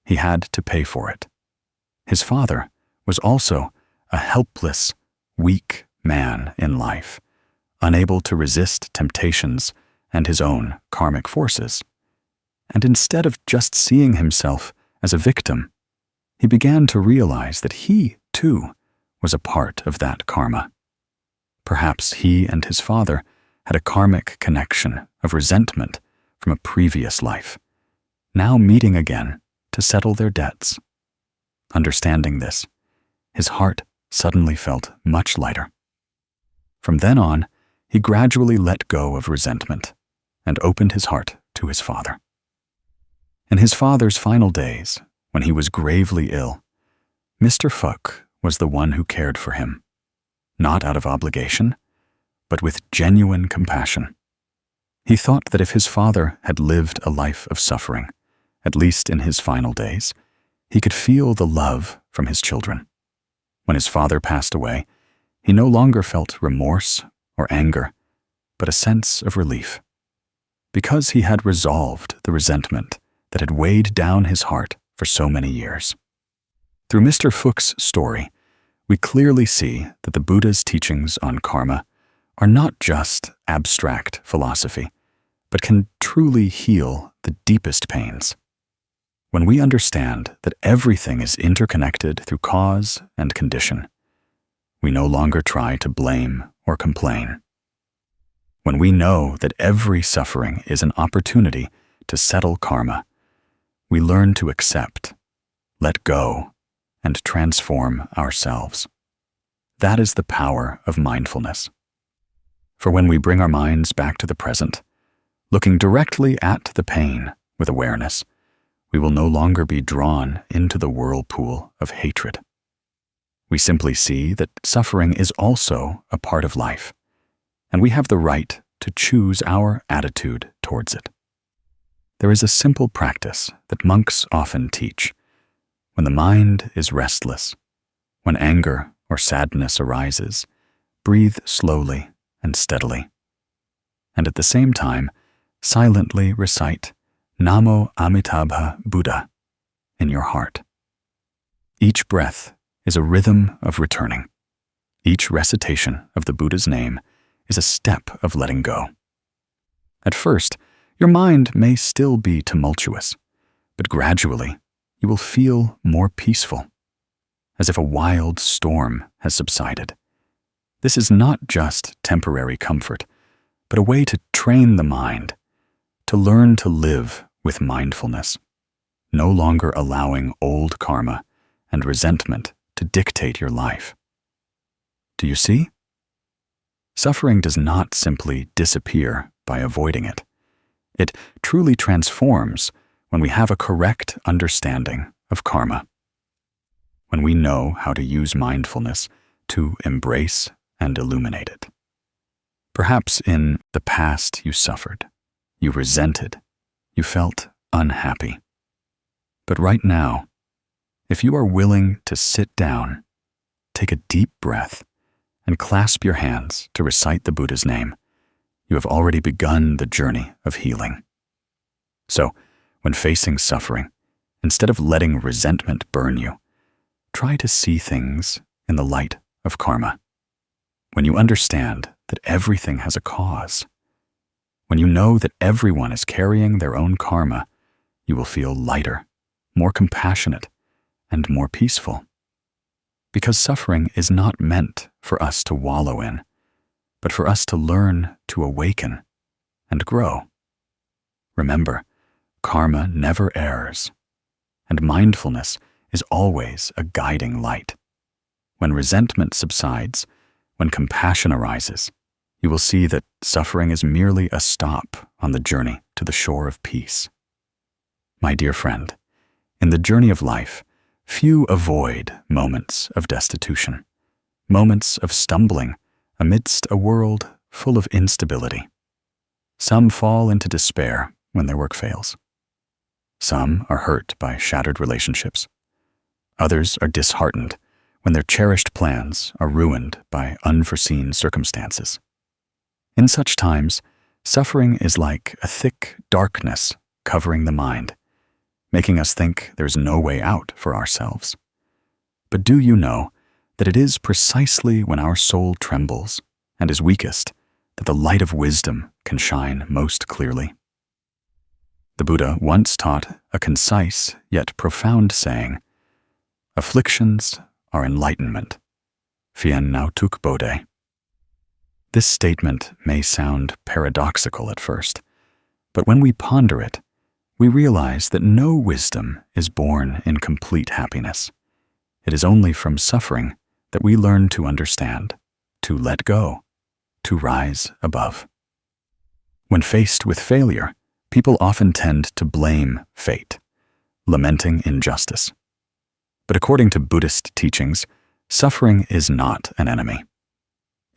he had to pay for it. His father was also a helpless, weak man in life, unable to resist temptations and his own karmic forces. And instead of just seeing himself as a victim, he began to realize that he, too, was a part of that karma. Perhaps he and his father had a karmic connection of resentment from a previous life, now meeting again to settle their debts. Understanding this, his heart suddenly felt much lighter. From then on, he gradually let go of resentment and opened his heart to his father. In his father's final days, when he was gravely ill, Mr. Phuc was the one who cared for him, not out of obligation, but with genuine compassion. He thought that if his father had lived a life of suffering, at least in his final days, he could feel the love from his children. When his father passed away, he no longer felt remorse or anger, but a sense of relief. Because he had resolved the resentment that had weighed down his heart for so many years. Through Mr. Phuc's story, we clearly see that the Buddha's teachings on karma are not just abstract philosophy, but can truly heal the deepest pains. When we understand that everything is interconnected through cause and condition, we no longer try to blame or complain. When we know that every suffering is an opportunity to settle karma, we learn to accept, let go, and transform ourselves. That is the power of mindfulness. For when we bring our minds back to the present, looking directly at the pain with awareness, we will no longer be drawn into the whirlpool of hatred. We simply see that suffering is also a part of life, and we have the right to choose our attitude towards it. There is a simple practice that monks often teach. When the mind is restless, when anger or sadness arises, breathe slowly and steadily, and at the same time, silently recite Namo Amitabha Buddha in your heart. Each breath is a rhythm of returning. Each recitation of the Buddha's name is a step of letting go. At first, your mind may still be tumultuous, but gradually you will feel more peaceful, as if a wild storm has subsided. This is not just temporary comfort, but a way to train the mind, to learn to live with mindfulness, no longer allowing old karma and resentment to dictate your life. Do you see? Suffering does not simply disappear by avoiding it. It truly transforms when we have a correct understanding of karma. When we know how to use mindfulness to embrace and illuminate it. Perhaps in the past you suffered, you resented, you felt unhappy. But right now, if you are willing to sit down, take a deep breath, and clasp your hands to recite the Buddha's name, you have already begun the journey of healing. So, when facing suffering, instead of letting resentment burn you, try to see things in the light of karma. When you understand that everything has a cause, when you know that everyone is carrying their own karma, you will feel lighter, more compassionate, and more peaceful. Because suffering is not meant for us to wallow in, but for us to learn to awaken and grow. Remember, karma never errs, and mindfulness is always a guiding light. when resentment subsides, when compassion arises, you will see that suffering is merely a stop on the journey to the shore of peace. My dear friend, in the journey of life, few avoid moments of destitution, moments of stumbling amidst a world full of instability. Some fall into despair when their work fails. Some are hurt by shattered relationships. Others are disheartened when their cherished plans are ruined by unforeseen circumstances. In such times, suffering is like a thick darkness covering the mind, making us think there's no way out for ourselves. But do you know that it is precisely when our soul trembles and is weakest that the light of wisdom can shine most clearly? The Buddha once taught a concise yet profound saying, "Afflictions are enlightenment, Phien Nau Tuk Bodhe." This statement may sound paradoxical at first, but when we ponder it, we realize that no wisdom is born in complete happiness. It is only from suffering that we learn to understand, to let go, to rise above. When faced with failure, people often tend to blame fate, lamenting injustice. But according to Buddhist teachings, suffering is not an enemy.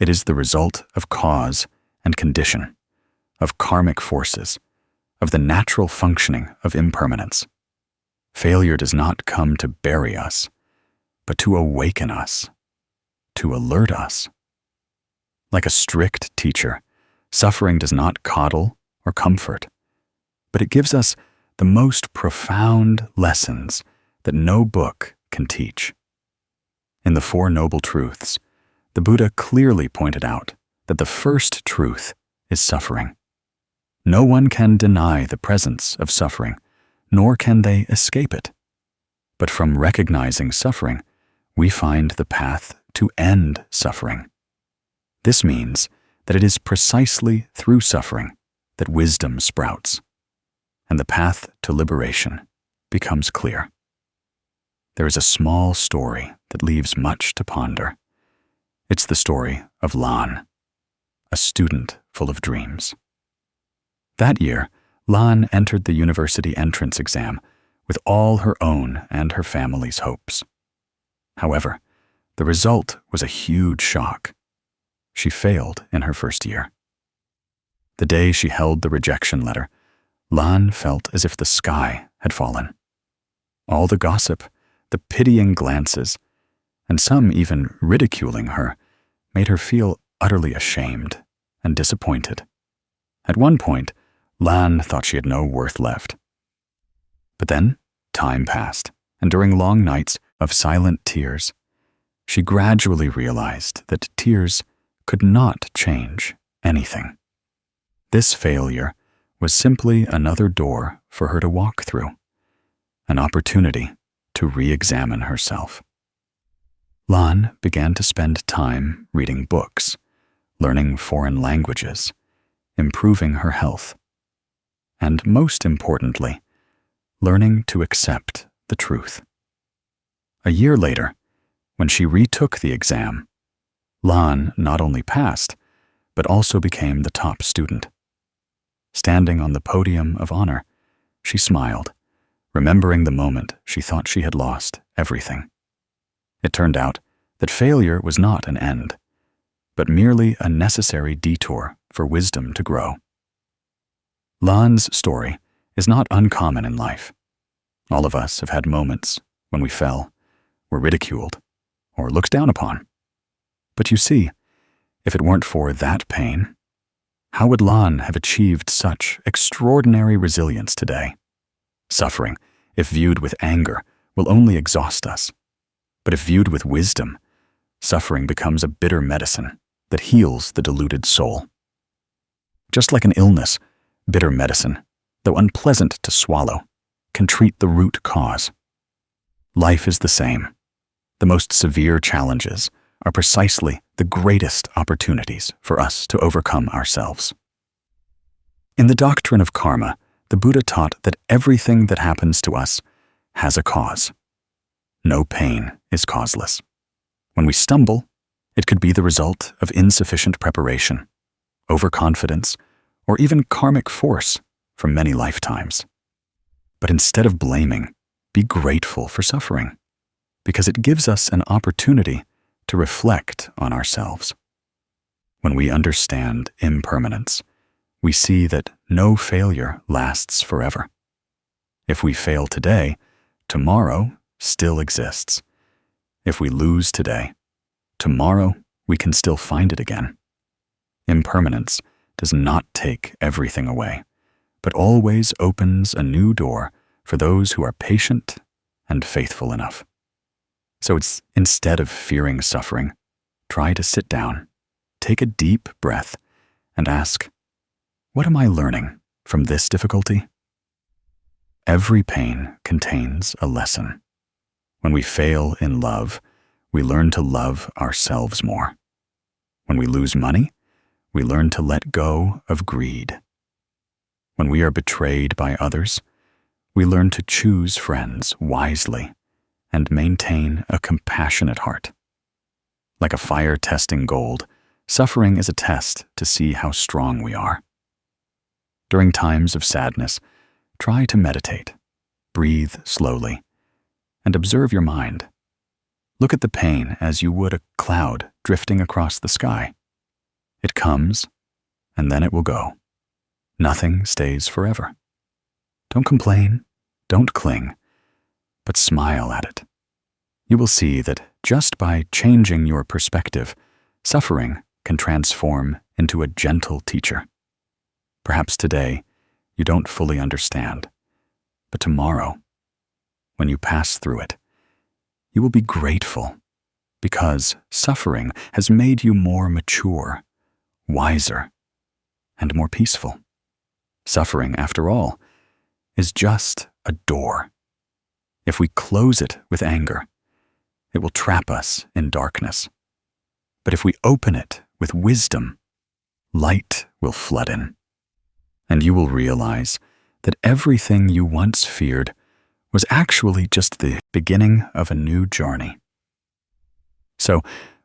It is the result of cause and condition, of karmic forces, of the natural functioning of impermanence. Failure does not come to bury us, but to awaken us, to alert us. Like a strict teacher, suffering does not coddle or comfort, but it gives us the most profound lessons that no book can teach. In the Four Noble Truths, the Buddha clearly pointed out that the first truth is suffering. No one can deny the presence of suffering, nor can they escape it. But from recognizing suffering, we find the path to end suffering. This means that it is precisely through suffering that wisdom sprouts, and the path to liberation becomes clear. There is a small story that leaves much to ponder. It's the story of Lan, a student full of dreams. That year, Lan entered the university entrance exam with all her own and her family's hopes. However, the result was a huge shock. She failed in her first year. The day she held the rejection letter, Lan felt as if the sky had fallen. All the gossip, the pitying glances, and some even ridiculing her, made her feel utterly ashamed and disappointed. At one point, Lan thought she had no worth left. But then, time passed, and during long nights of silent tears, she gradually realized that tears could not change anything. This failure was simply another door for her to walk through, an opportunity to re-examine herself. Lan began to spend time reading books, learning foreign languages, improving her health, and most importantly, learning to accept the truth. A year later, when she retook the exam, Lan not only passed, but also became the top student. Standing on the podium of honor, she smiled, remembering the moment she thought she had lost everything. It turned out that failure was not an end, but merely a necessary detour for wisdom to grow. Lan's story is not uncommon in life. All of us have had moments when we fell, were ridiculed, or looked down upon. But you see, if it weren't for that pain, how would Lan have achieved such extraordinary resilience today? Suffering, if viewed with anger, will only exhaust us. But if viewed with wisdom, suffering becomes a bitter medicine that heals the deluded soul. Just like an illness, bitter medicine, though unpleasant to swallow, can treat the root cause. Life is the same. The most severe challenges are precisely the greatest opportunities for us to overcome ourselves. In the doctrine of karma, the Buddha taught that everything that happens to us has a cause. No pain is causeless. When we stumble, it could be the result of insufficient preparation, overconfidence, or even karmic force from many lifetimes. But instead of blaming, be grateful for suffering, because it gives us an opportunity to reflect on ourselves. When we understand impermanence, we see that no failure lasts forever. If we fail today, tomorrow still exists. If we lose today, tomorrow we can still find it again. Impermanence does not take everything away, but always opens a new door for those who are patient and faithful enough. So instead of fearing suffering, try to sit down, take a deep breath, and ask, what am I learning from this difficulty? Every pain contains a lesson. When we fail in love, we learn to love ourselves more. When we lose money, we learn to let go of greed. When we are betrayed by others, we learn to choose friends wisely and maintain a compassionate heart. Like a fire testing gold, suffering is a test to see how strong we are. During times of sadness, try to meditate, breathe slowly, and observe your mind. Look at the pain as you would a cloud drifting across the sky. It comes, and then it will go. Nothing stays forever. Don't complain, don't cling, but smile at it. You will see that just by changing your perspective, suffering can transform into a gentle teacher. Perhaps today you don't fully understand, but tomorrow, when you pass through it, you will be grateful because suffering has made you more mature, wiser, and more peaceful. Suffering, after all, is just a door. If we close it with anger, it will trap us in darkness. But if we open it with wisdom, light will flood in, and you will realize that everything you once feared was actually just the beginning of a new journey. So,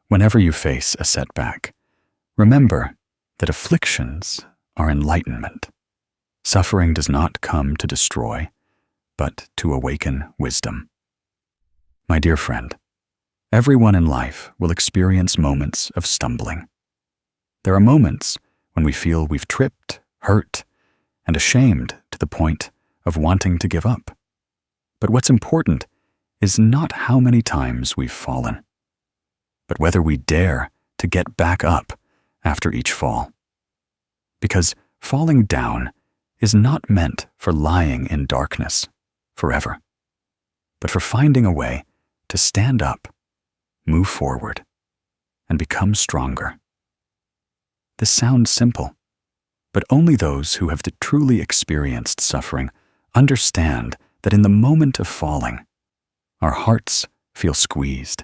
whenever you face a setback, remember that afflictions are enlightenment. Suffering does not come to destroy, but to awaken wisdom. My dear friend, everyone in life will experience moments of stumbling. There are moments when we feel we've tripped, hurt, and ashamed to the point of wanting to give up. But what's important is not how many times we've fallen, but whether we dare to get back up after each fall. Because falling down is not meant for lying in darkness forever, but for finding a way to stand up, move forward, and become stronger. This sounds simple, but only those who have truly experienced suffering understand that in the moment of falling, our hearts feel squeezed,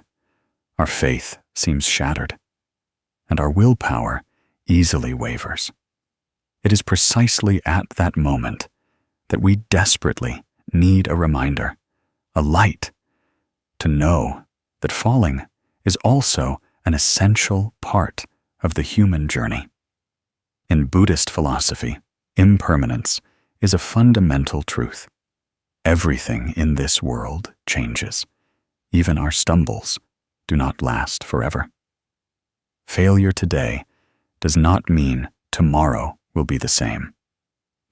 our faith seems shattered, and our willpower easily wavers. It is precisely at that moment that we desperately need a reminder, a light, to know that falling is also an essential part of the human journey. In Buddhist philosophy, impermanence is a fundamental truth. Everything in this world changes. Even our stumbles do not last forever. Failure today does not mean tomorrow will be the same.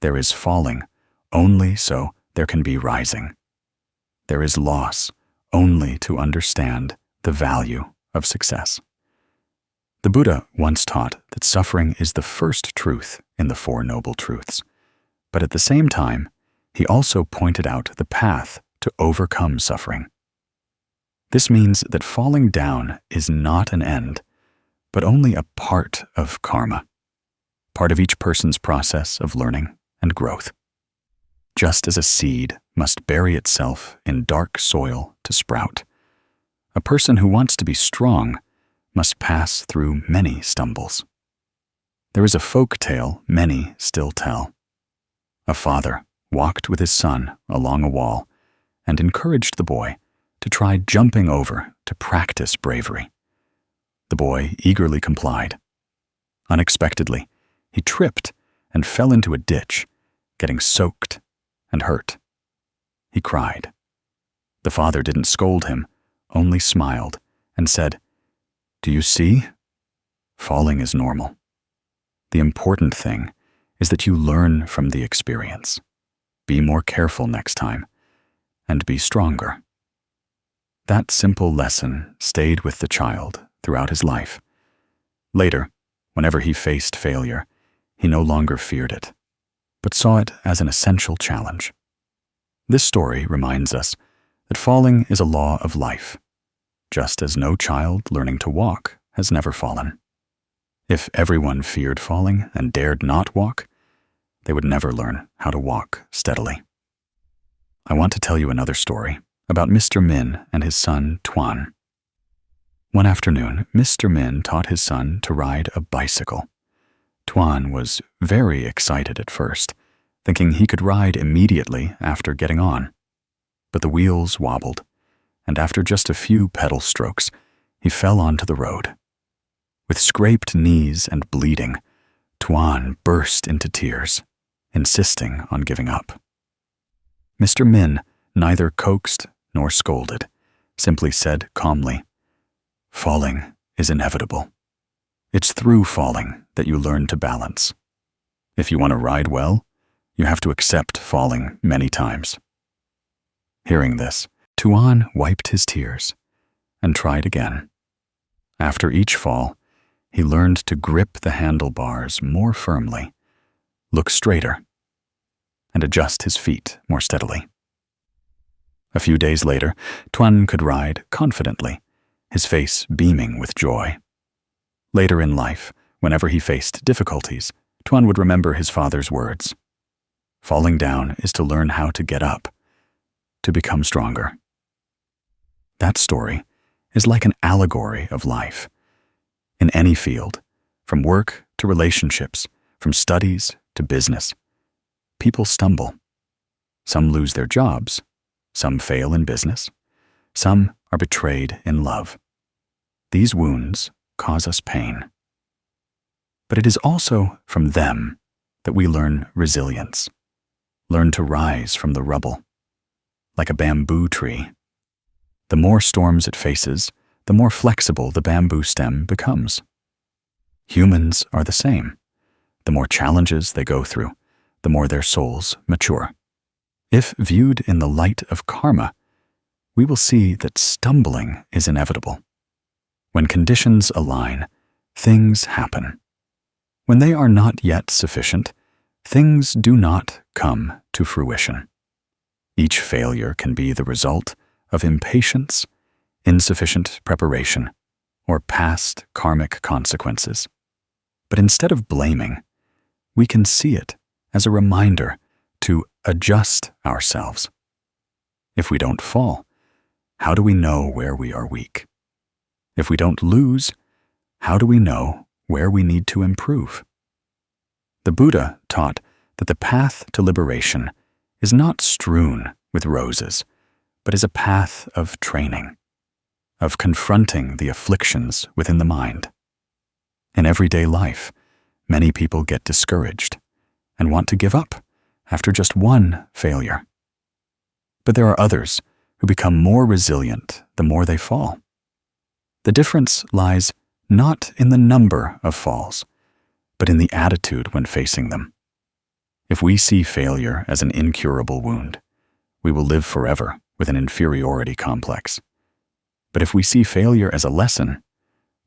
There is falling only so there can be rising. There is loss only to understand the value of success. The Buddha once taught that suffering is the first truth in the Four Noble Truths, but at the same time, he also pointed out the path to overcome suffering. This means that falling down is not an end, but only a part of karma, part of each person's process of learning and growth. Just as a seed must bury itself in dark soil to sprout, a person who wants to be strong must pass through many stumbles. There is a folk tale many still tell. A father walked with his son along a wall and encouraged the boy to try jumping over to practice bravery, The boy eagerly complied. Unexpectedly, he tripped and fell into a ditch, getting soaked and hurt. He cried. The father didn't scold him, only smiled and said, "Do you see? Falling is normal. The important thing is that you learn from the experience. Be more careful next time, and be stronger." That simple lesson stayed with the child throughout his life. Later, whenever he faced failure, he no longer feared it, but saw it as an essential challenge. This story reminds us that falling is a law of life, just as no child learning to walk has never fallen. If everyone feared falling and dared not walk, they would never learn how to walk steadily. I want to tell you another story about Mr. Min and his son, Tuan. One afternoon, Mr. Min taught his son to ride a bicycle. Tuan was very excited at first, thinking he could ride immediately after getting on. But the wheels wobbled, and after just a few pedal strokes, he fell onto the road. With scraped knees and bleeding, Tuan burst into tears, insisting on giving up. Mr. Min neither coaxed nor scolded, simply said calmly, "Falling is inevitable. It's through falling that you learn to balance. If you want to ride well, you have to accept falling many times." Hearing this, Tuan wiped his tears and tried again. After each fall, he learned to grip the handlebars more firmly, look straighter, and adjust his feet more steadily. A few days later, Tuan could ride confidently, his face beaming with joy. Later in life, whenever he faced difficulties, Tuan would remember his father's words. Falling down is to learn how to get up, to become stronger. That story is like an allegory of life. In any field, from work to relationships, from studies to business, people stumble. Some lose their jobs, some fail in business, some are betrayed in love. These wounds cause us pain. But it is also from them that we learn resilience, learn to rise from the rubble, like a bamboo tree. The more storms it faces, the more flexible the bamboo stem becomes. Humans are the same. The more challenges they go through, the more their souls mature. If viewed in the light of karma, we will see that stumbling is inevitable. When conditions align, things happen. When they are not yet sufficient, things do not come to fruition. Each failure can be the result of impatience, insufficient preparation, or past karmic consequences. But instead of blaming, we can see it as a reminder to adjust ourselves. If we don't fall, how do we know where we are weak? If we don't lose, how do we know where we need to improve? The Buddha taught that the path to liberation is not strewn with roses, but is a path of training, of confronting the afflictions within the mind. In everyday life, many people get discouraged and want to give up after just one failure. But there are others who become more resilient the more they fall. The difference lies not in the number of falls, but in the attitude when facing them. If we see failure as an incurable wound, we will live forever with an inferiority complex. But if we see failure as a lesson,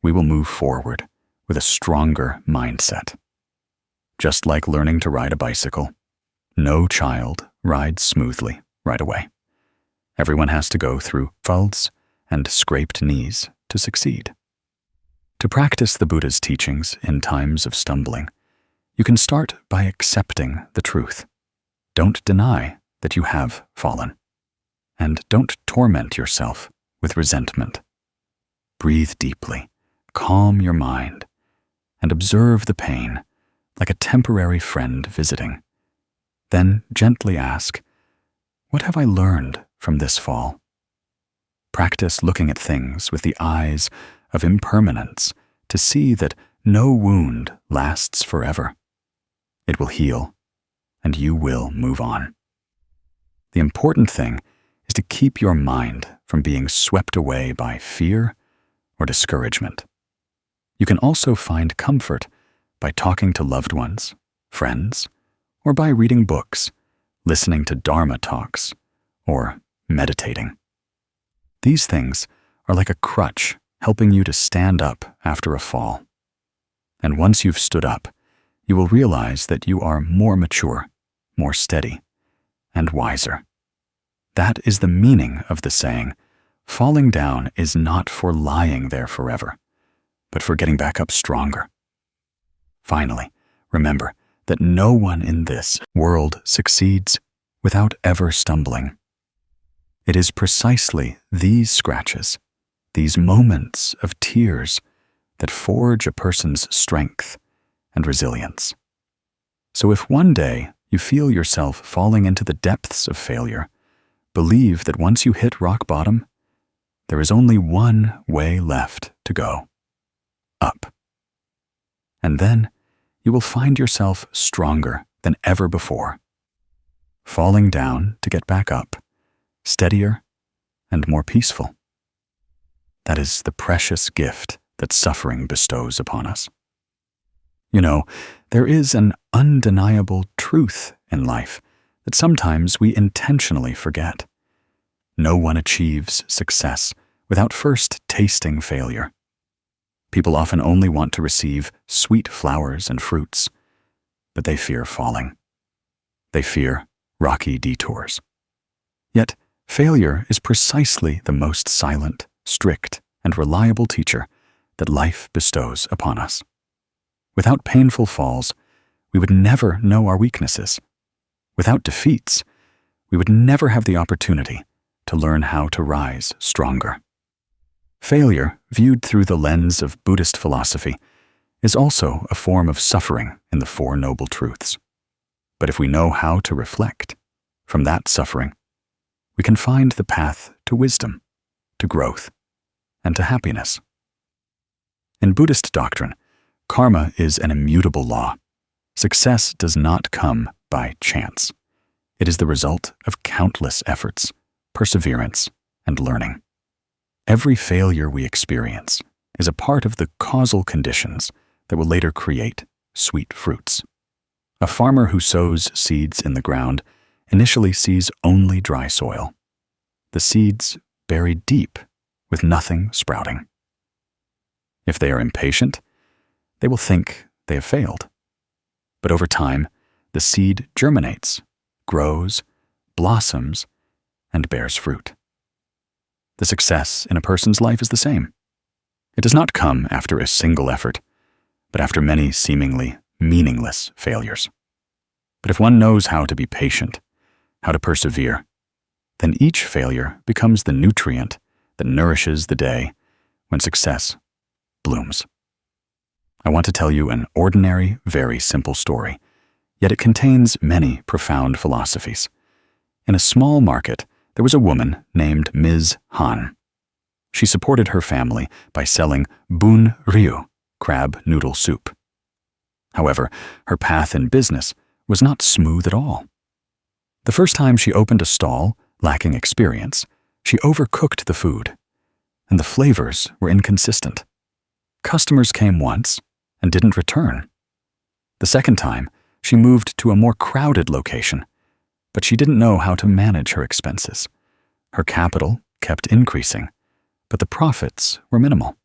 we will move forward with a stronger mindset. Just like learning to ride a bicycle, no child rides smoothly right away. Everyone has to go through falls and scraped knees to succeed. To practice the Buddha's teachings in times of stumbling, you can start by accepting the truth. Don't deny that you have fallen. And don't torment yourself with resentment. Breathe deeply, calm your mind, and observe the pain like a temporary friend visiting. Then gently ask, "What have I learned from this fall?" Practice looking at things with the eyes of impermanence to see that no wound lasts forever. It will heal, and you will move on. The important thing is to keep your mind from being swept away by fear or discouragement. You can also find comfort by talking to loved ones, friends, or by reading books, listening to Dharma talks, or meditating. These things are like a crutch helping you to stand up after a fall. And once you've stood up, you will realize that you are more mature, more steady, and wiser. That is the meaning of the saying, falling down is not for lying there forever, but for getting back up stronger. Finally, remember that no one in this world succeeds without ever stumbling. It is precisely these scratches, these moments of tears, that forge a person's strength and resilience. So if one day you feel yourself falling into the depths of failure, believe that once you hit rock bottom, there is only one way left to go: up. And then you will find yourself stronger than ever before, falling down to get back up, steadier and more peaceful. That is the precious gift that suffering bestows upon us. You know, there is an undeniable truth in life that sometimes we intentionally forget. No one achieves success without first tasting failure. People often only want to receive sweet flowers and fruits, but they fear falling. They fear rocky detours. Yet, failure is precisely the most silent, strict, and reliable teacher that life bestows upon us. Without painful falls, we would never know our weaknesses. Without defeats, we would never have the opportunity to learn how to rise stronger. Failure, viewed through the lens of Buddhist philosophy, is also a form of suffering in the Four Noble Truths. But if we know how to reflect from that suffering, we can find the path to wisdom, to growth, and to happiness. In Buddhist doctrine, karma is an immutable law. Success does not come by chance. It is the result of countless efforts, perseverance, and learning. Every failure we experience is a part of the causal conditions that will later create sweet fruits. A farmer who sows seeds in the ground initially sees only dry soil, the seeds buried deep with nothing sprouting. If they are impatient, they will think they have failed. But over time, the seed germinates, grows, blossoms, and bears fruit. The success in a person's life is the same. It does not come after a single effort, but after many seemingly meaningless failures. But if one knows how to be patient, how to persevere, then each failure becomes the nutrient that nourishes the day when success blooms. I want to tell you an ordinary, very simple story, yet it contains many profound philosophies. In a small market, there was a woman named Ms. Han. She supported her family by selling bun ryu, crab noodle soup. However, her path in business was not smooth at all. The first time she opened a stall, lacking experience, she overcooked the food, and the flavors were inconsistent. Customers came once and didn't return. The second time, she moved to a more crowded location, but she didn't know how to manage her expenses. Her capital kept increasing, but the profits were minimal,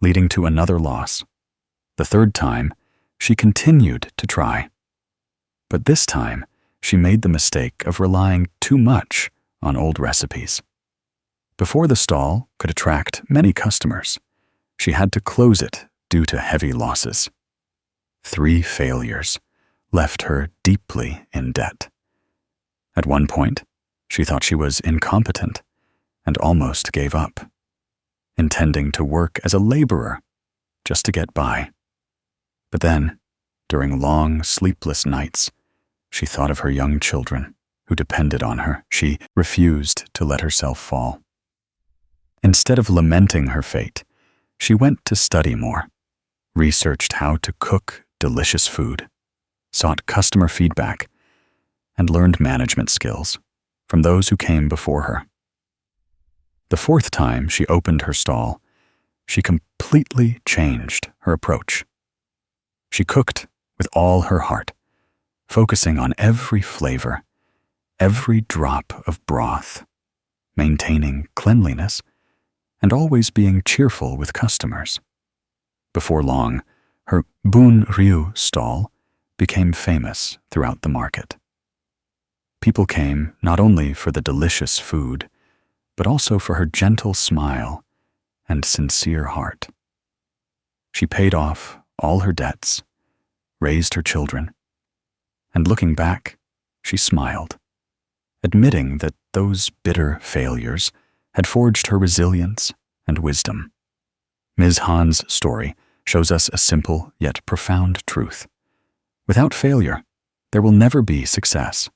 leading to another loss. The third time, she continued to try. But this time, she made the mistake of relying too much on old recipes. Before the stall could attract many customers, she had to close it due to heavy losses. 3 failures left her deeply in debt. At one point, she thought she was incompetent and almost gave up, intending to work as a laborer just to get by. But then, during long, sleepless nights, she thought of her young children who depended on her. She refused to let herself fall. Instead of lamenting her fate, She went to study more, researched how to cook delicious food, sought customer feedback, and learned management skills from those who came before her. The fourth time she opened her stall, she completely changed her approach. She cooked with all her heart, focusing on every flavor, every drop of broth, maintaining cleanliness, and always being cheerful with customers. Before long, her Bun Ryu stall became famous throughout the market. People came not only for the delicious food, but also for her gentle smile and sincere heart. She paid off all her debts, raised her children, and looking back, she smiled, admitting that those bitter failures had forged her resilience and wisdom. Ms. Han's story shows us a simple yet profound truth. Without failure, there will never be success.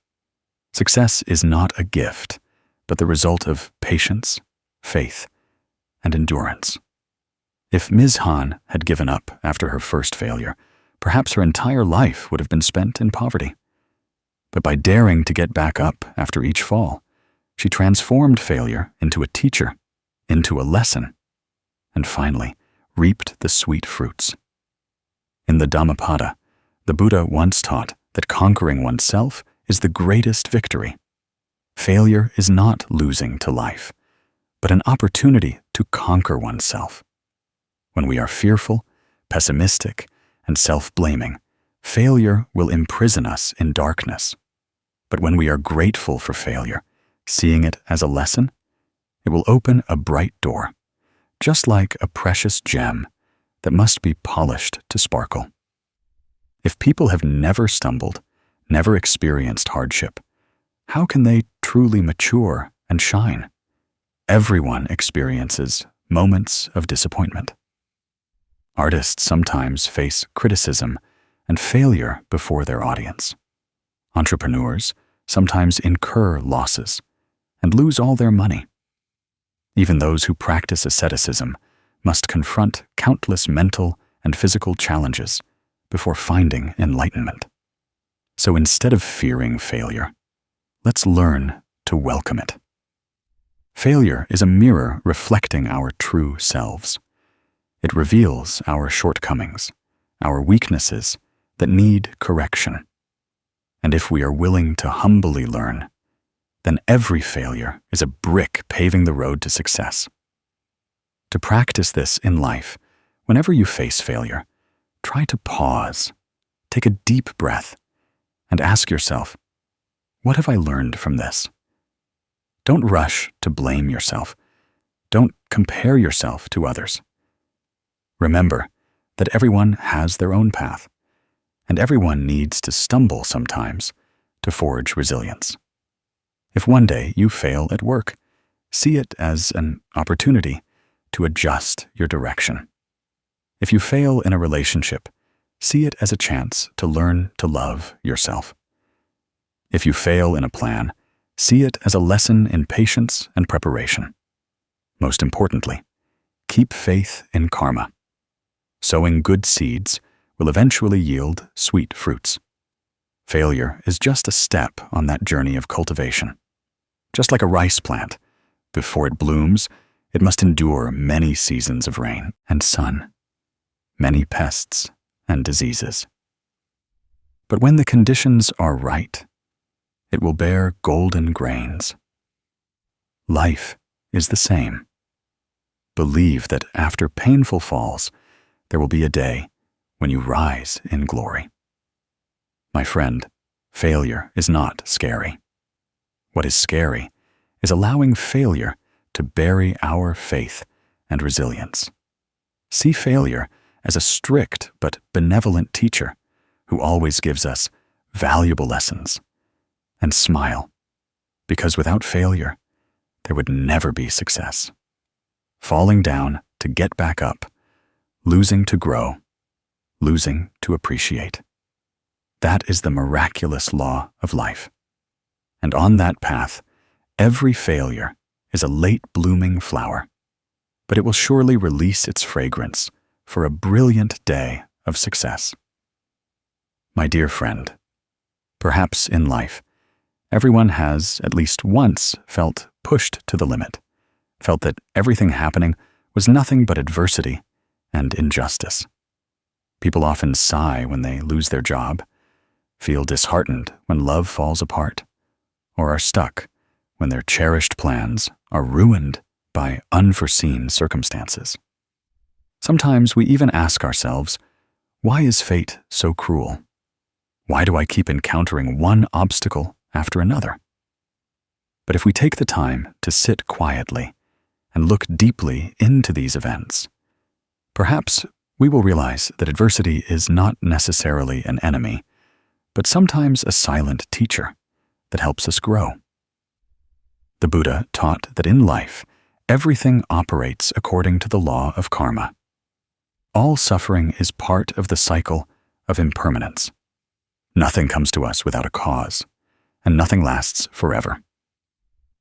Success is not a gift, but the result of patience, faith, and endurance. If Ms. Han had given up after her first failure, perhaps her entire life would have been spent in poverty. But by daring to get back up after each fall, she transformed failure into a teacher, into a lesson, and finally reaped the sweet fruits. In the Dhammapada, the Buddha once taught that conquering oneself is the greatest victory. Failure is not losing to life, but an opportunity to conquer oneself. When we are fearful, pessimistic, and self-blaming, failure will imprison us in darkness. But when we are grateful for failure, seeing it as a lesson, it will open a bright door, just like a precious gem that must be polished to sparkle. If people have never stumbled, never experienced hardship, how can they truly mature and shine? Everyone experiences moments of disappointment. Artists sometimes face criticism and failure before their audience. Entrepreneurs sometimes incur losses and lose all their money. Even those who practice asceticism must confront countless mental and physical challenges before finding enlightenment. So instead of fearing failure, let's learn to welcome it. Failure is a mirror reflecting our true selves. It reveals our shortcomings, our weaknesses that need correction. And if we are willing to humbly learn, then every failure is a brick paving the road to success. To practice this in life, whenever you face failure, try to pause, take a deep breath, and ask yourself, what have I learned from this? Don't rush to blame yourself. Don't compare yourself to others. Remember that everyone has their own path, and everyone needs to stumble sometimes to forge resilience. If one day you fail at work, see it as an opportunity to adjust your direction. If you fail in a relationship, see it as a chance to learn to love yourself. If you fail in a plan, see it as a lesson in patience and preparation. Most importantly, keep faith in karma. Sowing good seeds will eventually yield sweet fruits. Failure is just a step on that journey of cultivation. Just like a rice plant, before it blooms, it must endure many seasons of rain and sun, many pests and diseases. But when the conditions are right, it will bear golden grains. Life is the same. Believe that after painful falls, there will be a day when you rise in glory. My friend, failure is not scary. What is scary is allowing failure to bury our faith and resilience. See failure as a strict but benevolent teacher who always gives us valuable lessons. And smile, because without failure, there would never be success. Falling down to get back up, losing to grow, losing to appreciate. That is the miraculous law of life. And on that path, every failure is a late blooming flower. but it will surely release its fragrance for a brilliant day of success. My dear friend, perhaps in life, everyone has at least once felt pushed to the limit, felt that everything happening was nothing but adversity and injustice. People often sigh when they lose their job, feel disheartened when love falls apart, or are stuck when their cherished plans are ruined by unforeseen circumstances. Sometimes we even ask ourselves, why is fate so cruel? Why do I keep encountering one obstacle after another? But if we take the time to sit quietly and look deeply into these events, perhaps we will realize that adversity is not necessarily an enemy, but sometimes a silent teacher that helps us grow. The Buddha taught that in life, everything operates according to the law of karma. All suffering is part of the cycle of impermanence. Nothing comes to us without a cause, and nothing lasts forever.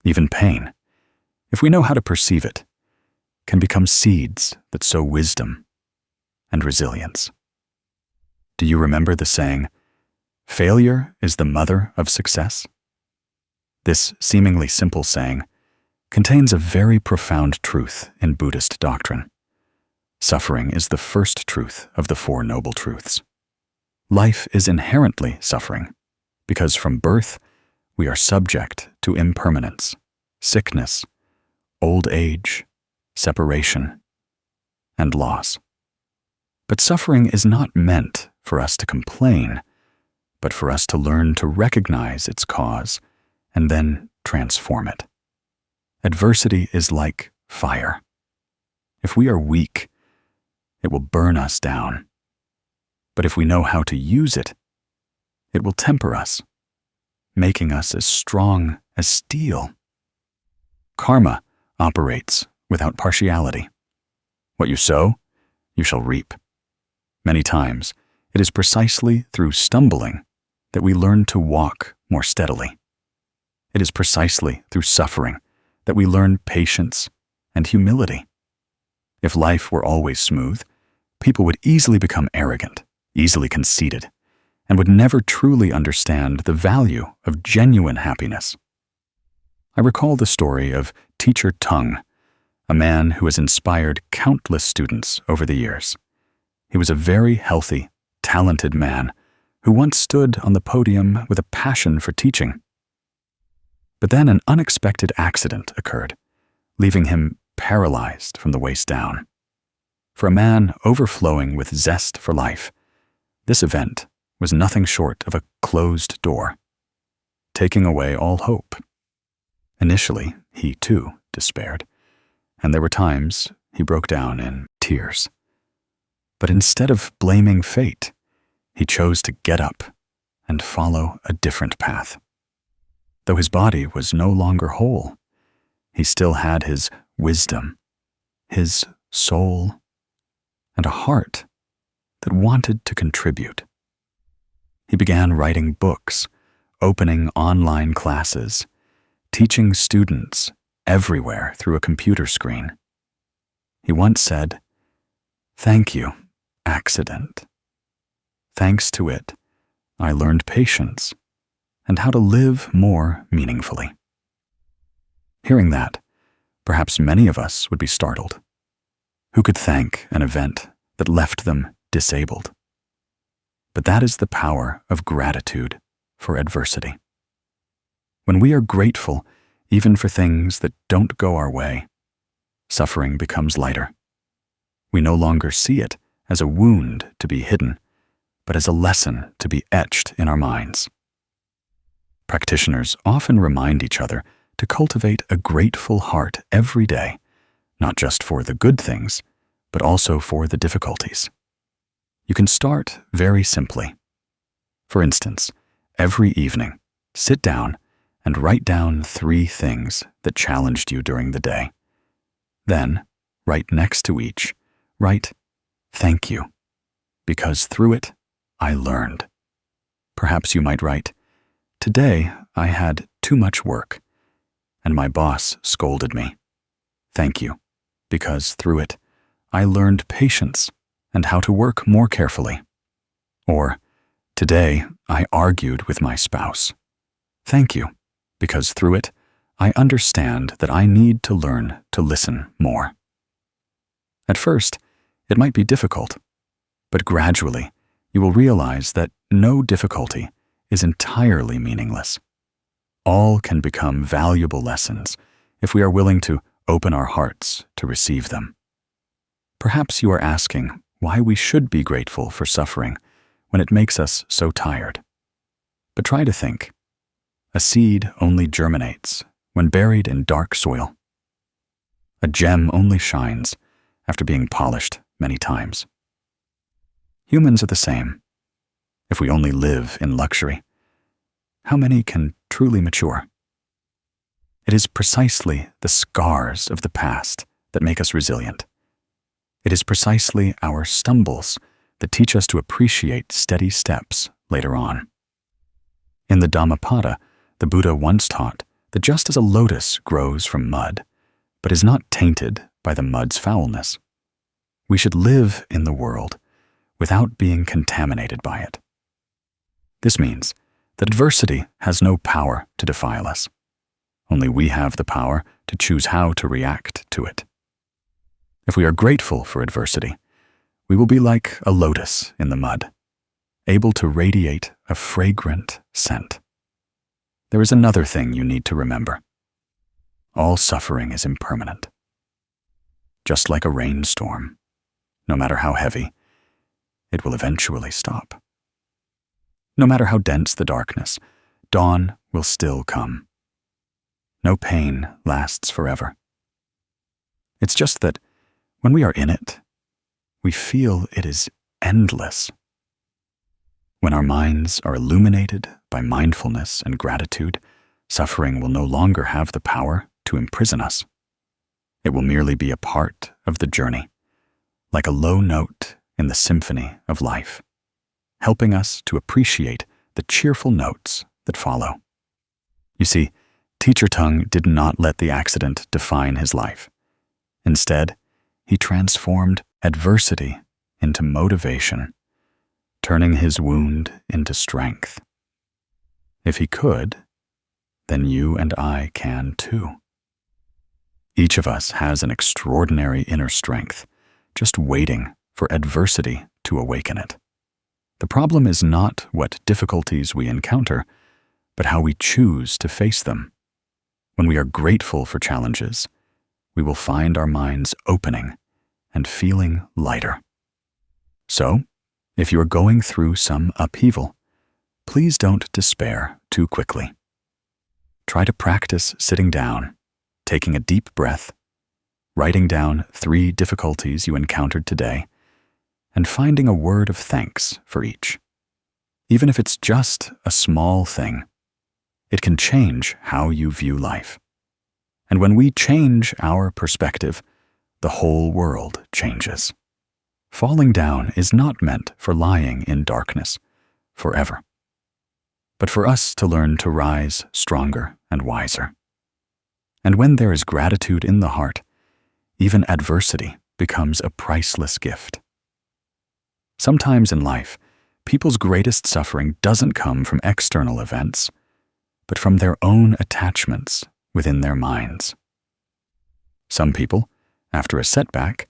Even pain, if we know how to perceive it, can become seeds that sow wisdom and resilience. Do you remember the saying, "Failure is the mother of success"? This seemingly simple saying contains a very profound truth in Buddhist doctrine. Suffering is the first truth of the Four Noble Truths. Life is inherently suffering, because from birth we are subject to impermanence, sickness, old age, separation, and loss. But suffering is not meant for us to complain, but for us to learn to recognize its cause and then transform it. Adversity is like fire. If we are weak, it will burn us down. But if we know how to use it, it will temper us, making us as strong as steel. Karma operates without partiality. What you sow, you shall reap. Many times, it is precisely through stumbling that we learn to walk more steadily. It is precisely through suffering that we learn patience and humility. If life were always smooth, people would easily become arrogant, easily conceited, and would never truly understand the value of genuine happiness. I recall the story of Teacher Tung, a man who has inspired countless students over the years. He was a very healthy, talented man who once stood on the podium with a passion for teaching. But then an unexpected accident occurred, leaving him paralyzed from the waist down. For a man overflowing with zest for life, this event was nothing short of a closed door, taking away all hope. Initially, he too despaired, and there were times he broke down in tears. But instead of blaming fate, he chose to get up and follow a different path. Though his body was no longer whole, he still had his wisdom, his soul, and a heart that wanted to contribute. He began writing books, opening online classes, teaching students everywhere through a computer screen. He once said, "Thank you, accident. Thanks to it, I learned patience and how to live more meaningfully." Hearing that, perhaps many of us would be startled. Who could thank an event that left them disabled? But that is the power of gratitude for adversity. When we are grateful even for things that don't go our way, suffering becomes lighter. We no longer see it as a wound to be hidden, but as a lesson to be etched in our minds. Practitioners often remind each other to cultivate a grateful heart every day, not just for the good things, but also for the difficulties. You can start very simply. For instance, every evening, sit down and write down 3 things that challenged you during the day. Then, right next to each, write, "Thank you, because through it, I learned." Perhaps you might write, "Today I had too much work, and my boss scolded me. Thank you, because through it, I learned patience and how to work more carefully. Or, today, I argued with my spouse. Thank you, because through it, I understand that I need to learn to listen more. At first, it might be difficult, but gradually, you will realize that no difficulty is entirely meaningless. All can become valuable lessons if we are willing to open our hearts to receive them. Perhaps you are asking why we should be grateful for suffering when it makes us so tired. But try to think. A seed only germinates when buried in dark soil. A gem only shines after being polished many times. Humans are the same. If we only live in luxury, how many can truly mature? It is precisely the scars of the past that make us resilient. It is precisely our stumbles that teach us to appreciate steady steps later on. In the Dhammapada, the Buddha once taught that just as a lotus grows from mud, but is not tainted by the mud's foulness, we should live in the world without being contaminated by it. This means that adversity has no power to defile us. Only we have the power to choose how to react to it. If we are grateful for adversity, we will be like a lotus in the mud, able to radiate a fragrant scent. There is another thing you need to remember. All suffering is impermanent. Just like a rainstorm, no matter how heavy, it will eventually stop. No matter how dense the darkness, dawn will still come. No pain lasts forever. It's just that when we are in it, we feel it is endless. When our minds are illuminated by mindfulness and gratitude, suffering will no longer have the power to imprison us. It will merely be a part of the journey, like a low note in the symphony of life, helping us to appreciate the cheerful notes that follow. You see, Teacher Tung did not let the accident define his life. Instead, he transformed adversity into motivation, turning his wound into strength. If he could, then you and I can too. Each of us has an extraordinary inner strength, just waiting for adversity to awaken it. The problem is not what difficulties we encounter, but how we choose to face them. When we are grateful for challenges, we will find our minds opening and feeling lighter. So, if you are going through some upheaval, please don't despair too quickly. Try to practice sitting down, taking a deep breath, writing down 3 difficulties you encountered today, and finding a word of thanks for each. Even if it's just a small thing, it can change how you view life. And when we change our perspective, the whole world changes. Falling down is not meant for lying in darkness forever, but for us to learn to rise stronger and wiser. And when there is gratitude in the heart, even adversity becomes a priceless gift. Sometimes in life, people's greatest suffering doesn't come from external events, but from their own attachments within their minds. Some people, after a setback,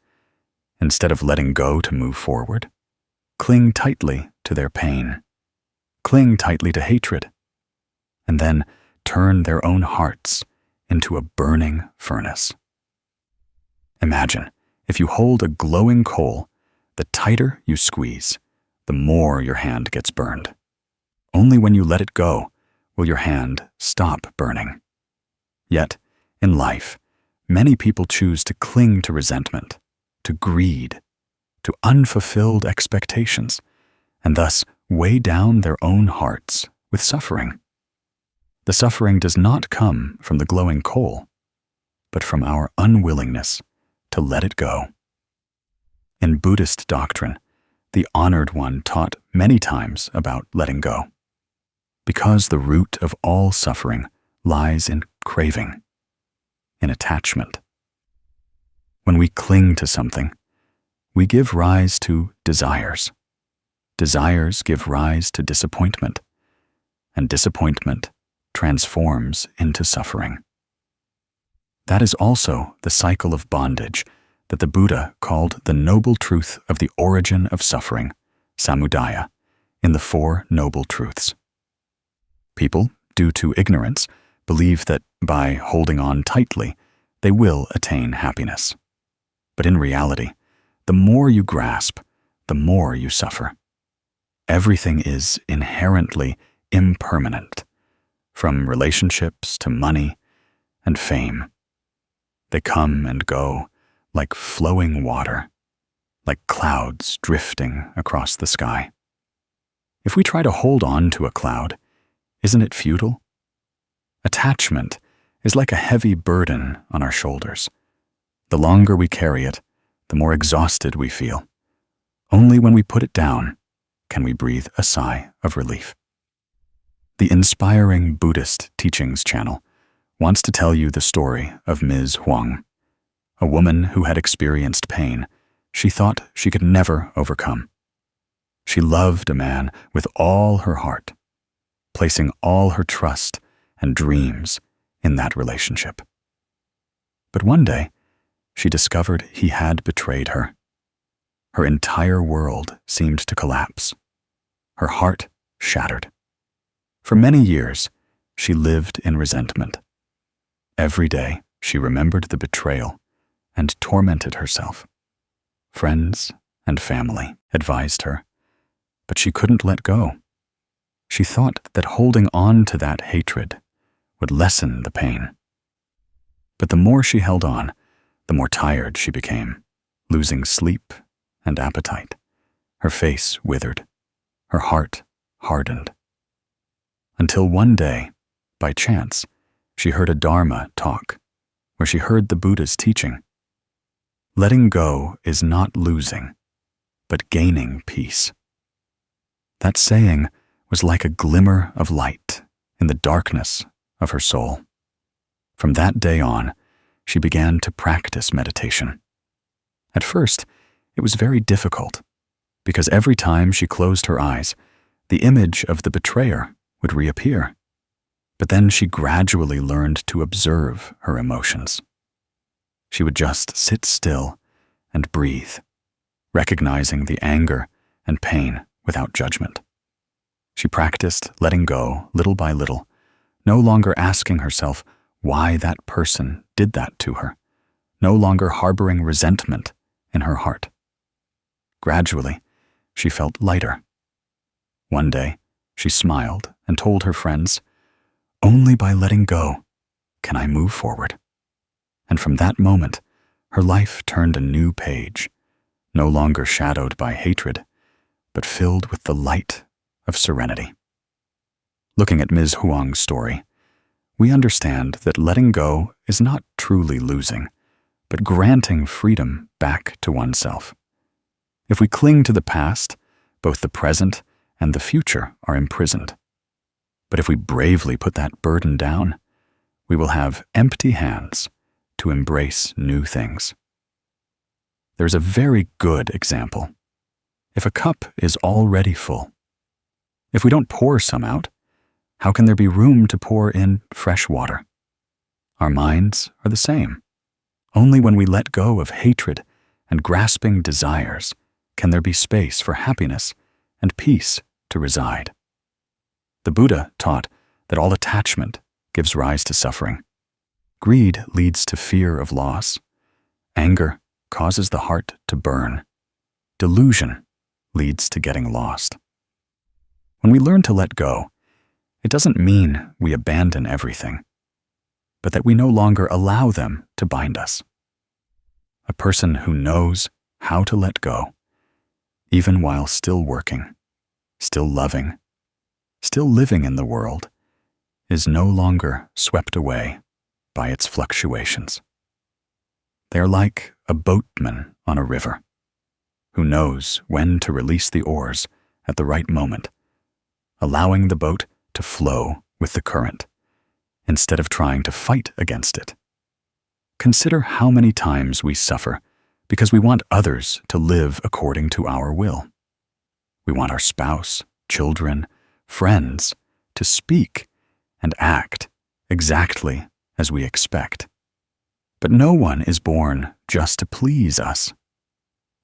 instead of letting go to move forward, cling tightly to their pain, cling tightly to hatred, and then turn their own hearts into a burning furnace. Imagine if you hold a glowing coal, the tighter you squeeze, the more your hand gets burned. Only when you let it go will your hand stop burning. Yet, in life, many people choose to cling to resentment, to greed, to unfulfilled expectations, and thus weigh down their own hearts with suffering. The suffering does not come from the glowing coal, but from our unwillingness to let it go. In Buddhist doctrine, the Honored One taught many times about letting go, because the root of all suffering lies in craving, in attachment. When we cling to something, we give rise to desires. Desires give rise to disappointment, and disappointment transforms into suffering. That is also the cycle of bondage that the Buddha called the noble truth of the origin of suffering, samudaya, in the Four Noble Truths. People, due to ignorance, believe that by holding on tightly, they will attain happiness. But in reality, the more you grasp, the more you suffer. Everything is inherently impermanent, from relationships to money and fame. They come and go like flowing water, like clouds drifting across the sky. If we try to hold on to a cloud, isn't it futile? Attachment is like a heavy burden on our shoulders. The longer we carry it, the more exhausted we feel. Only when we put it down can we breathe a sigh of relief. The Inspiring Buddhist Teachings channel wants to tell you the story of Ms. Huang, a woman who had experienced pain she thought she could never overcome. She loved a man with all her heart, placing all her trust and dreams in that relationship. But one day, she discovered he had betrayed her. Her entire world seemed to collapse. Her heart shattered. For many years, she lived in resentment. Every day, she remembered the betrayal and tormented herself. Friends and family advised her, but she couldn't let go. She thought that holding on to that hatred would lessen the pain. But the more she held on, the more tired she became, losing sleep and appetite. Her face withered, her heart hardened. Until one day, by chance, she heard a Dharma talk, where she heard the Buddha's teaching. Letting go is not losing, but gaining peace. That saying was like a glimmer of light in the darkness of her soul. From that day on, she began to practice meditation. At first, it was very difficult, because every time she closed her eyes, the image of the betrayer would reappear. But then she gradually learned to observe her emotions. She would just sit still and breathe, recognizing the anger and pain without judgment. She practiced letting go little by little, no longer asking herself why that person did that to her, no longer harboring resentment in her heart. Gradually, she felt lighter. One day, she smiled and told her friends, "Only by letting go can I move forward." And from that moment, her life turned a new page, no longer shadowed by hatred, but filled with the light of serenity. Looking at Ms. Huang's story, we understand that letting go is not truly losing, but granting freedom back to oneself. If we cling to the past, both the present and the future are imprisoned. But if we bravely put that burden down, we will have empty hands to embrace new things. There's a very good example. If a cup is already full, if we don't pour some out, how can there be room to pour in fresh water? Our minds are the same. Only when we let go of hatred and grasping desires can there be space for happiness and peace to reside. The Buddha taught that all attachment gives rise to suffering. Greed leads to fear of loss. Anger causes the heart to burn. Delusion leads to getting lost. When we learn to let go, it doesn't mean we abandon everything, but that we no longer allow them to bind us. A person who knows how to let go, even while still working, still loving, still living in the world, is no longer swept away by its fluctuations. They are like a boatman on a river, who knows when to release the oars at the right moment, allowing the boat to flow with the current, instead of trying to fight against it. Consider how many times we suffer because we want others to live according to our will. We want our spouse, children, friends to speak and act exactly as we expect. But no one is born just to please us.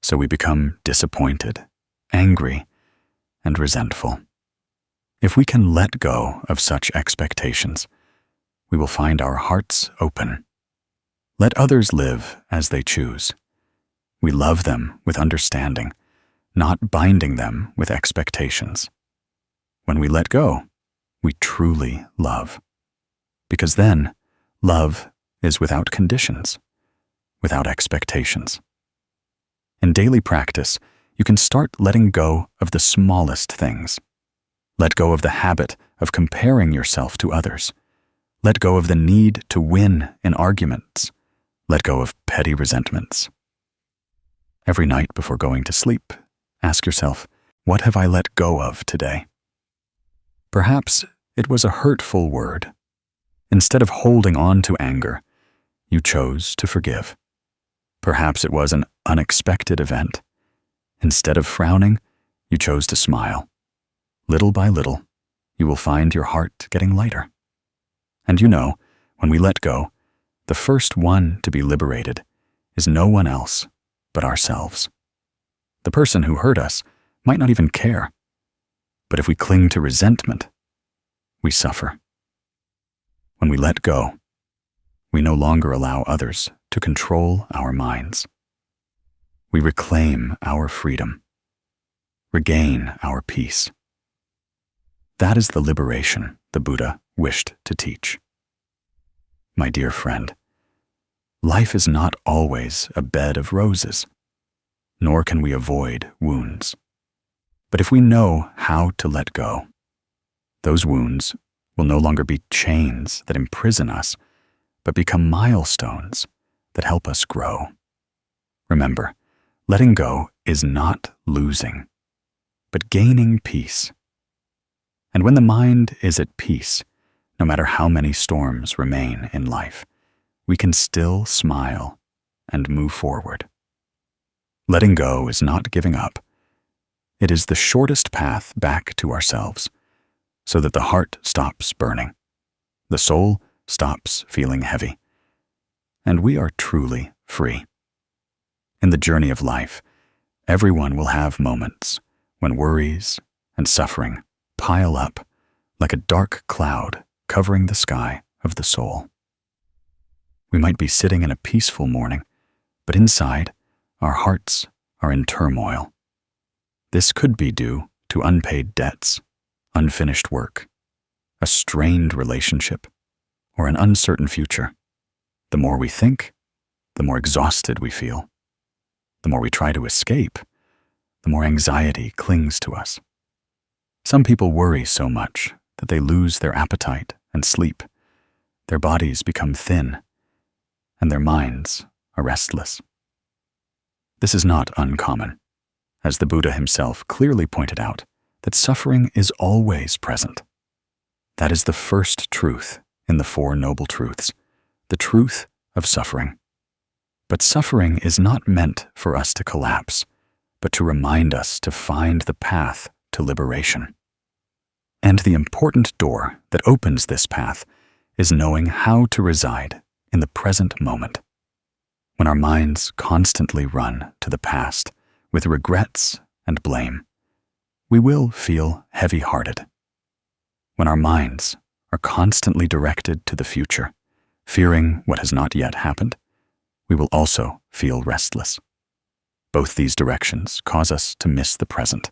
So we become disappointed, angry, and resentful. If we can let go of such expectations, we will find our hearts open. Let others live as they choose. We love them with understanding, not binding them with expectations. When we let go, we truly love. Because then, love is without conditions, without expectations. In daily practice, you can start letting go of the smallest things. Let go of the habit of comparing yourself to others. Let go of the need to win in arguments. Let go of petty resentments. Every night before going to sleep, ask yourself, what have I let go of today? Perhaps it was a hurtful word. Instead of holding on to anger, you chose to forgive. Perhaps it was an unexpected event. Instead of frowning, you chose to smile. Little by little, you will find your heart getting lighter. And you know, when we let go, the first one to be liberated is no one else but ourselves. The person who hurt us might not even care. But if we cling to resentment, we suffer. When we let go, we no longer allow others to control our minds. We reclaim our freedom, regain our peace. That is the liberation the Buddha wished to teach. My dear friend, life is not always a bed of roses, nor can we avoid wounds. But if we know how to let go, those wounds will no longer be chains that imprison us, but become milestones that help us grow. Remember, letting go is not losing, but gaining peace. And when the mind is at peace, no matter how many storms remain in life, we can still smile and move forward. Letting go is not giving up. It is the shortest path back to ourselves, so that the heart stops burning, the soul stops feeling heavy, and we are truly free. In the journey of life, everyone will have moments when worries and suffering pile up like a dark cloud covering the sky of the soul. We might be sitting in a peaceful morning, but inside, our hearts are in turmoil. This could be due to unpaid debts, unfinished work, a strained relationship, or an uncertain future. The more we think, the more exhausted we feel. The more we try to escape, the more anxiety clings to us. Some people worry so much that they lose their appetite and sleep. Their bodies become thin, and their minds are restless. This is not uncommon, as the Buddha himself clearly pointed out that suffering is always present. That is the first truth in the Four Noble Truths, the truth of suffering. But suffering is not meant for us to collapse, but to remind us to find the path to liberation. And the important door that opens this path is knowing how to reside in the present moment. When our minds constantly run to the past with regrets and blame, we will feel heavy-hearted. When our minds are constantly directed to the future, fearing what has not yet happened, we will also feel restless. Both these directions cause us to miss the present,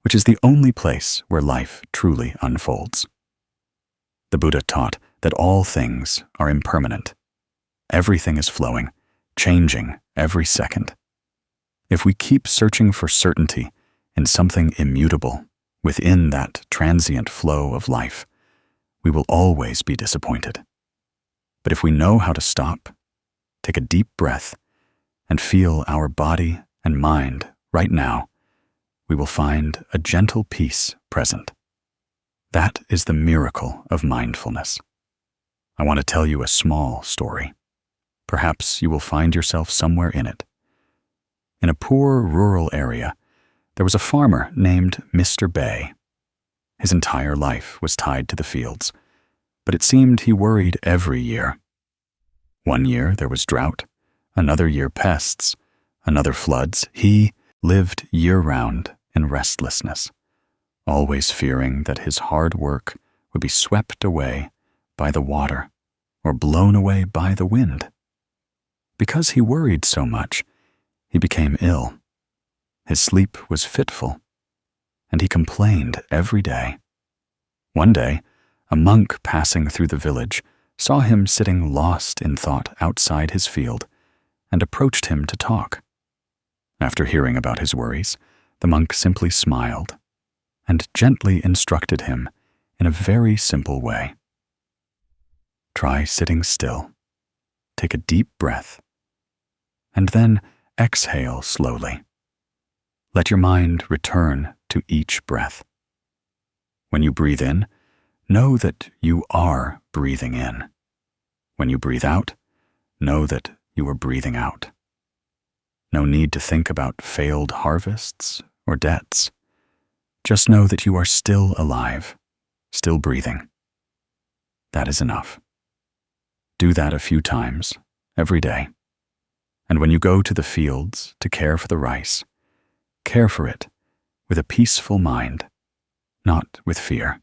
which is the only place where life truly unfolds. The Buddha taught that all things are impermanent. Everything is flowing, changing every second. If we keep searching for certainty in something immutable within that transient flow of life, we will always be disappointed. But if we know how to stop, take a deep breath, and feel our body and mind right now, we will find a gentle peace present. That is the miracle of mindfulness. I want to tell you a small story. Perhaps you will find yourself somewhere in it. In a poor rural area, there was a farmer named Mr. Bay. His entire life was tied to the fields, but it seemed he worried every year. One year there was drought, another year pests, another floods. He lived year-round in restlessness, always fearing that his hard work would be swept away by the water or blown away by the wind. Because he worried so much, he became ill. His sleep was fitful, and he complained every day. One day, a monk passing through the village saw him sitting lost in thought outside his field and approached him to talk. After hearing about his worries, the monk simply smiled and gently instructed him in a very simple way. Try sitting still. Take a deep breath, and then exhale slowly. Let your mind return to each breath. When you breathe in, know that you are breathing in. When you breathe out, know that you are breathing out. No need to think about failed harvests or debts. Just know that you are still alive, still breathing. That is enough. Do that a few times every day. And when you go to the fields to care for the rice, care for it with a peaceful mind, not with fear.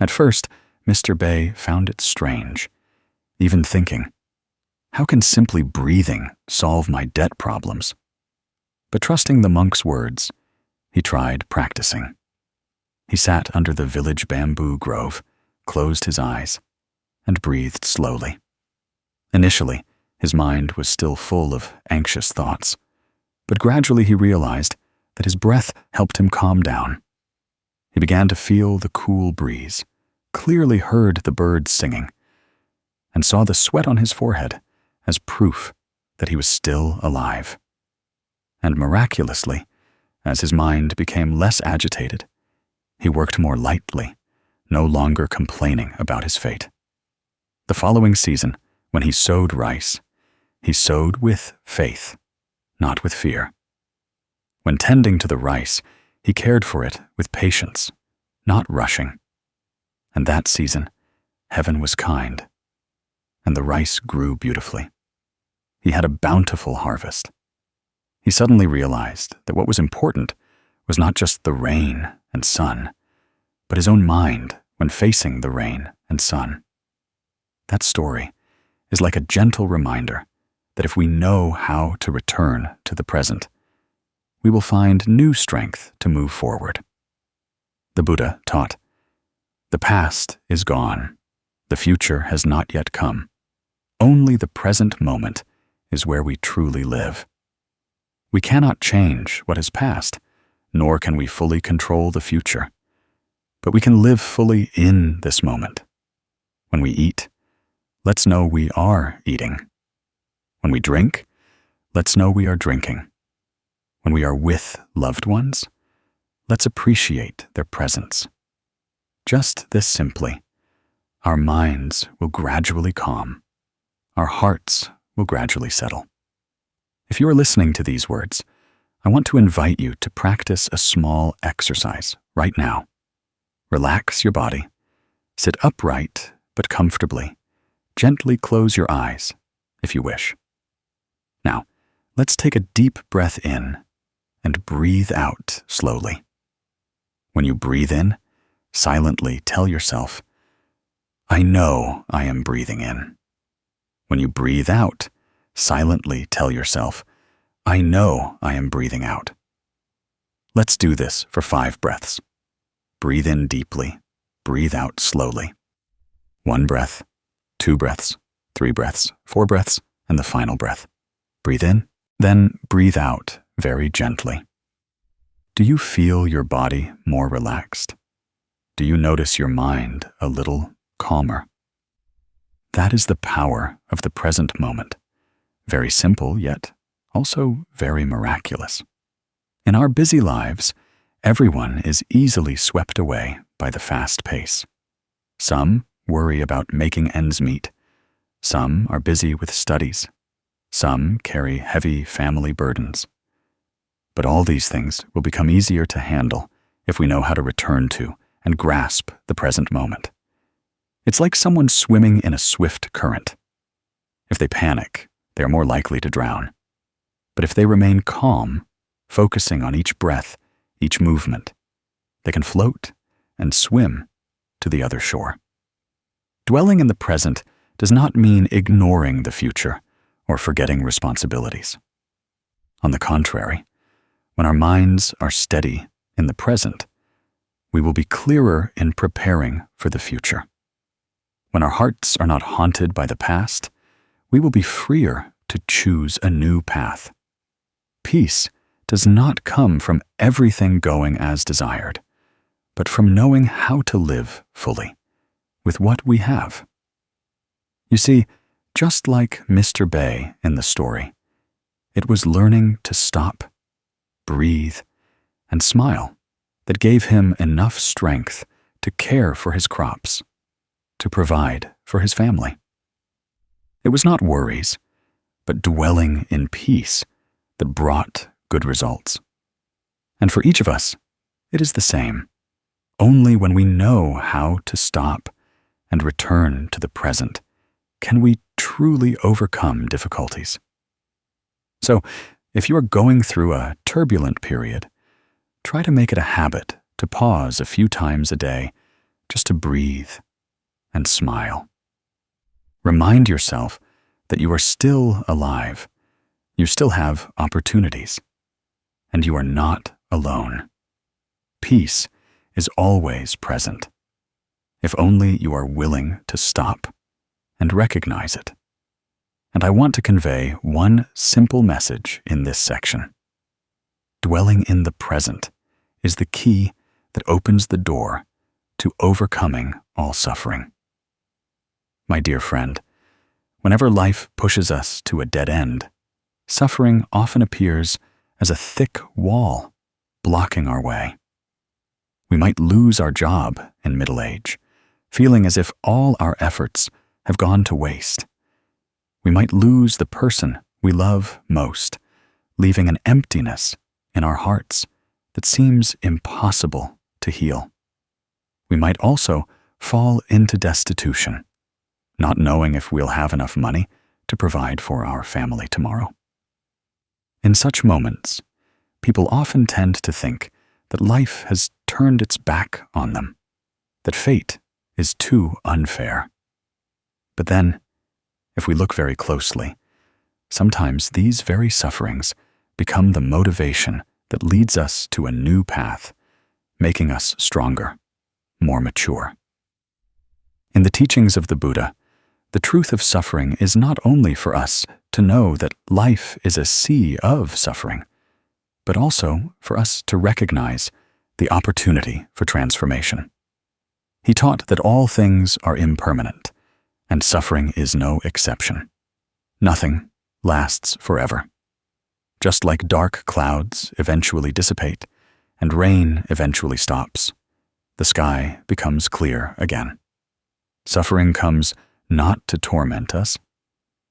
At first, Mr. Bay found it strange, even thinking, how can simply breathing solve my debt problems? But trusting the monk's words, he tried practicing. He sat under the village bamboo grove, closed his eyes, and breathed slowly. Initially, his mind was still full of anxious thoughts, but gradually he realized that his breath helped him calm down. He began to feel the cool breeze, clearly heard the birds singing, and saw the sweat on his forehead as proof that he was still alive. And miraculously, as his mind became less agitated, he worked more lightly, no longer complaining about his fate. The following season, when he sowed rice, he sowed with faith, not with fear. When tending to the rice, he cared for it with patience, not rushing. And that season, heaven was kind, and the rice grew beautifully. He had a bountiful harvest. He suddenly realized that what was important was not just the rain and sun, but his own mind when facing the rain and sun. That story is like a gentle reminder that if we know how to return to the present, we will find new strength to move forward. The Buddha taught, "The past is gone. The future has not yet come. Only the present moment is where we truly live." We cannot change what has passed, nor can we fully control the future, but we can live fully in this moment. When we eat, let's know we are eating. When we drink, let's know we are drinking. When we are with loved ones, let's appreciate their presence. Just this simply, our minds will gradually calm. Our hearts will gradually settle. If you are listening to these words, I want to invite you to practice a small exercise right now. Relax your body. Sit upright but comfortably. Gently close your eyes, if you wish. Now, let's take a deep breath in and breathe out slowly. When you breathe in, silently tell yourself, "I know I am breathing in." When you breathe out, silently tell yourself, "I know I am breathing out." Let's do this for 5 breaths. Breathe in deeply, breathe out slowly. 1 breath, 2 breaths, 3 breaths, 4 breaths, and the final breath. Breathe in, then breathe out very gently. Do you feel your body more relaxed? Do you notice your mind a little calmer? That is the power of the present moment. Very simple, yet also very miraculous. In our busy lives, everyone is easily swept away by the fast pace. Some worry about making ends meet. Some are busy with studies. Some carry heavy family burdens. But all these things will become easier to handle if we know how to return to and grasp the present moment. It's like someone swimming in a swift current. If they panic, they are more likely to drown. But if they remain calm, focusing on each breath, each movement, they can float and swim to the other shore. Dwelling in the present does not mean ignoring the future or forgetting responsibilities. On the contrary, when our minds are steady in the present, we will be clearer in preparing for the future. When our hearts are not haunted by the past, we will be freer to choose a new path. Peace does not come from everything going as desired, but from knowing how to live fully with what we have. You see, just like Mr. Bay in the story, it was learning to stop, breathe, and smile that gave him enough strength to care for his crops, to provide for his family. It was not worries, but dwelling in peace that brought good results. And for each of us, it is the same. Only when we know how to stop and return to the present can we truly overcome difficulties. So, if you are going through a turbulent period, try to make it a habit to pause a few times a day just to breathe and smile. Remind yourself that you are still alive, you still have opportunities, and you are not alone. Peace is always present, if only you are willing to stop and recognize it. And I want to convey one simple message in this section. Dwelling in the present is the key that opens the door to overcoming all suffering. My dear friend, whenever life pushes us to a dead end, suffering often appears as a thick wall blocking our way. We might lose our job in middle age, feeling as if all our efforts have gone to waste. We might lose the person we love most, leaving an emptiness in our hearts that seems impossible to heal. We might also fall into destitution, not knowing if we'll have enough money to provide for our family tomorrow. In such moments, people often tend to think that life has turned its back on them, that fate is too unfair. But then, if we look very closely, sometimes these very sufferings become the motivation that leads us to a new path, making us stronger, more mature. In the teachings of the Buddha, the truth of suffering is not only for us to know that life is a sea of suffering, but also for us to recognize the opportunity for transformation. He taught that all things are impermanent, and suffering is no exception. Nothing lasts forever. Just like dark clouds eventually dissipate and rain eventually stops, the sky becomes clear again. Suffering comes not to torment us,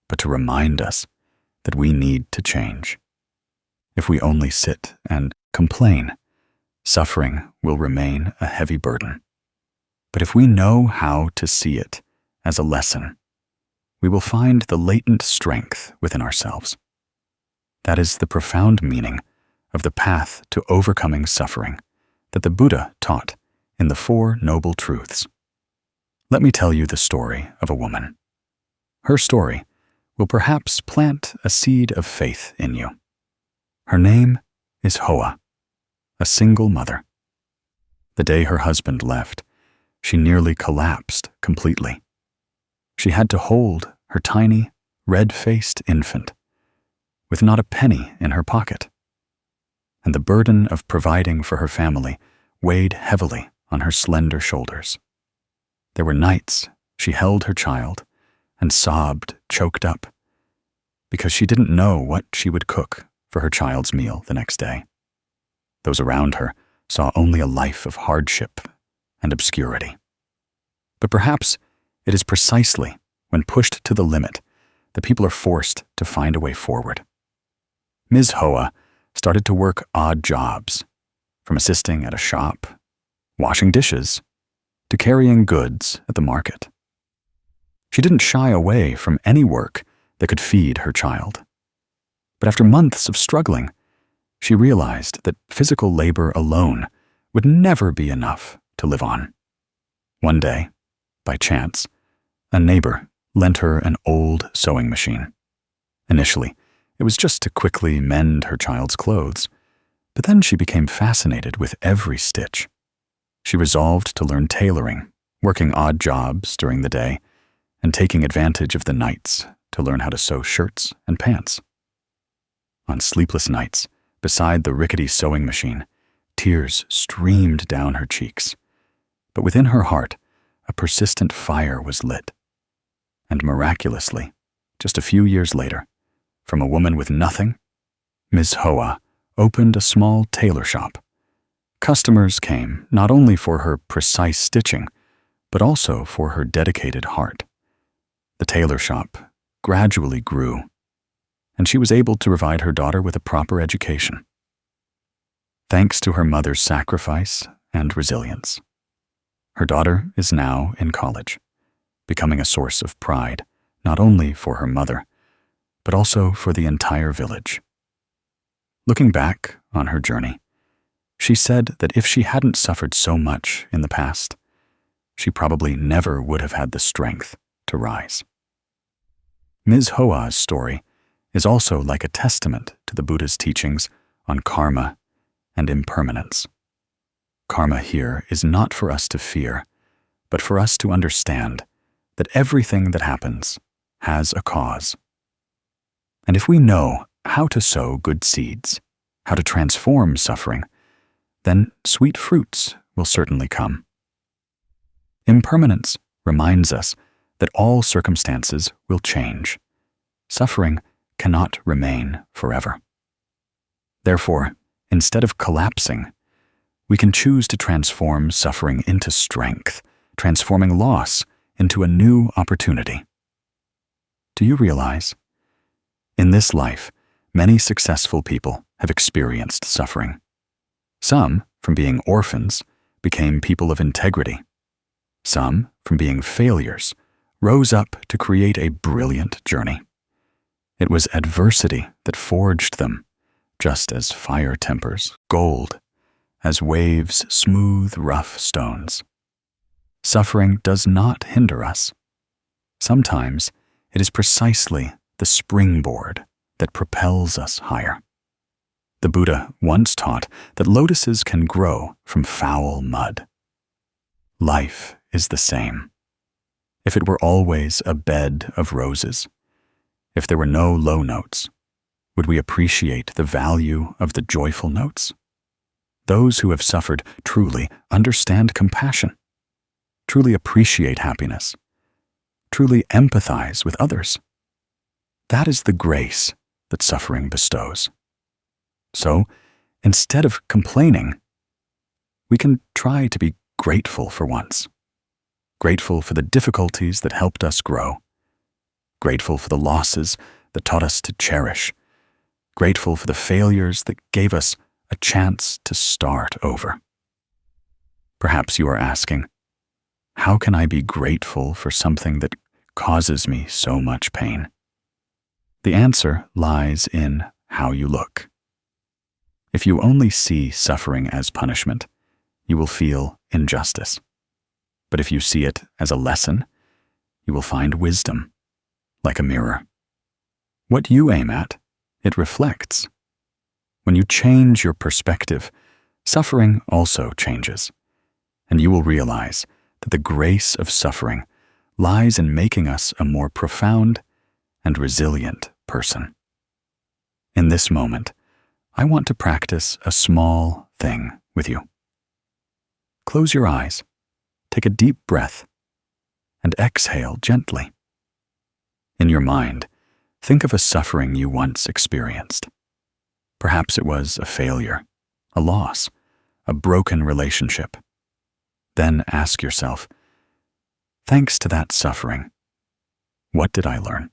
but to remind us that we need to change. If we only sit and complain, suffering will remain a heavy burden. But if we know how to see it as a lesson, we will find the latent strength within ourselves. That is the profound meaning of the path to overcoming suffering that the Buddha taught in the Four Noble Truths. Let me tell you the story of a woman. Her story will perhaps plant a seed of faith in you. Her name is Hoa, a single mother. The day her husband left, she nearly collapsed completely. She had to hold her tiny, red-faced infant, with not a penny in her pocket. And the burden of providing for her family weighed heavily on her slender shoulders. There were nights she held her child and sobbed choked up because she didn't know what she would cook for her child's meal the next day. Those around her saw only a life of hardship and obscurity. But perhaps it is precisely when pushed to the limit, the people are forced to find a way forward. Ms. Hoa started to work odd jobs, from assisting at a shop, washing dishes, to carrying goods at the market. She didn't shy away from any work that could feed her child. But after months of struggling, she realized that physical labor alone would never be enough to live on. One day, by chance, a neighbor lent her an old sewing machine. Initially, it was just to quickly mend her child's clothes, but then she became fascinated with every stitch. She resolved to learn tailoring, working odd jobs during the day, and taking advantage of the nights to learn how to sew shirts and pants. On sleepless nights, beside the rickety sewing machine, tears streamed down her cheeks. But within her heart, a persistent fire was lit. And miraculously, just a few years later, from a woman with nothing, Ms. Hoa opened a small tailor shop. Customers came not only for her precise stitching, but also for her dedicated heart. The tailor shop gradually grew, and she was able to provide her daughter with a proper education. Thanks to her mother's sacrifice and resilience, her daughter is now in college, becoming a source of pride not only for her mother, but also for the entire village. Looking back on her journey, she said that if she hadn't suffered so much in the past, she probably never would have had the strength to rise. Ms. Hoa's story is also like a testament to the Buddha's teachings on karma and impermanence. Karma here is not for us to fear, but for us to understand that everything that happens has a cause. And if we know how to sow good seeds, how to transform suffering, then sweet fruits will certainly come. Impermanence reminds us that all circumstances will change. Suffering cannot remain forever. Therefore, instead of collapsing, we can choose to transform suffering into strength, transforming loss into a new opportunity. Do you realize? In this life, many successful people have experienced suffering. Some, from being orphans, became people of integrity. Some, from being failures, rose up to create a brilliant journey. It was adversity that forged them, just as fire tempers gold, as waves smooth rough stones. Suffering does not hinder us. Sometimes it is precisely the springboard that propels us higher. The Buddha once taught that lotuses can grow from foul mud. Life is the same. If it were always a bed of roses, if there were no low notes, would we appreciate the value of the joyful notes? Those who have suffered truly understand compassion, truly appreciate happiness, truly empathize with others. That is the grace that suffering bestows. So, instead of complaining, we can try to be grateful for once. Grateful for the difficulties that helped us grow. Grateful for the losses that taught us to cherish. Grateful for the failures that gave us a chance to start over. Perhaps you are asking, how can I be grateful for something that causes me so much pain? The answer lies in how you look. If you only see suffering as punishment, you will feel injustice. But if you see it as a lesson, you will find wisdom, like a mirror. What you aim at, it reflects. When you change your perspective, suffering also changes, and you will realize that the grace of suffering lies in making us a more profound and resilient person. In this moment, I want to practice a small thing with you. Close your eyes, take a deep breath, and exhale gently. In your mind, think of a suffering you once experienced. Perhaps it was a failure, a loss, a broken relationship. Then ask yourself, thanks to that suffering, What did I learn?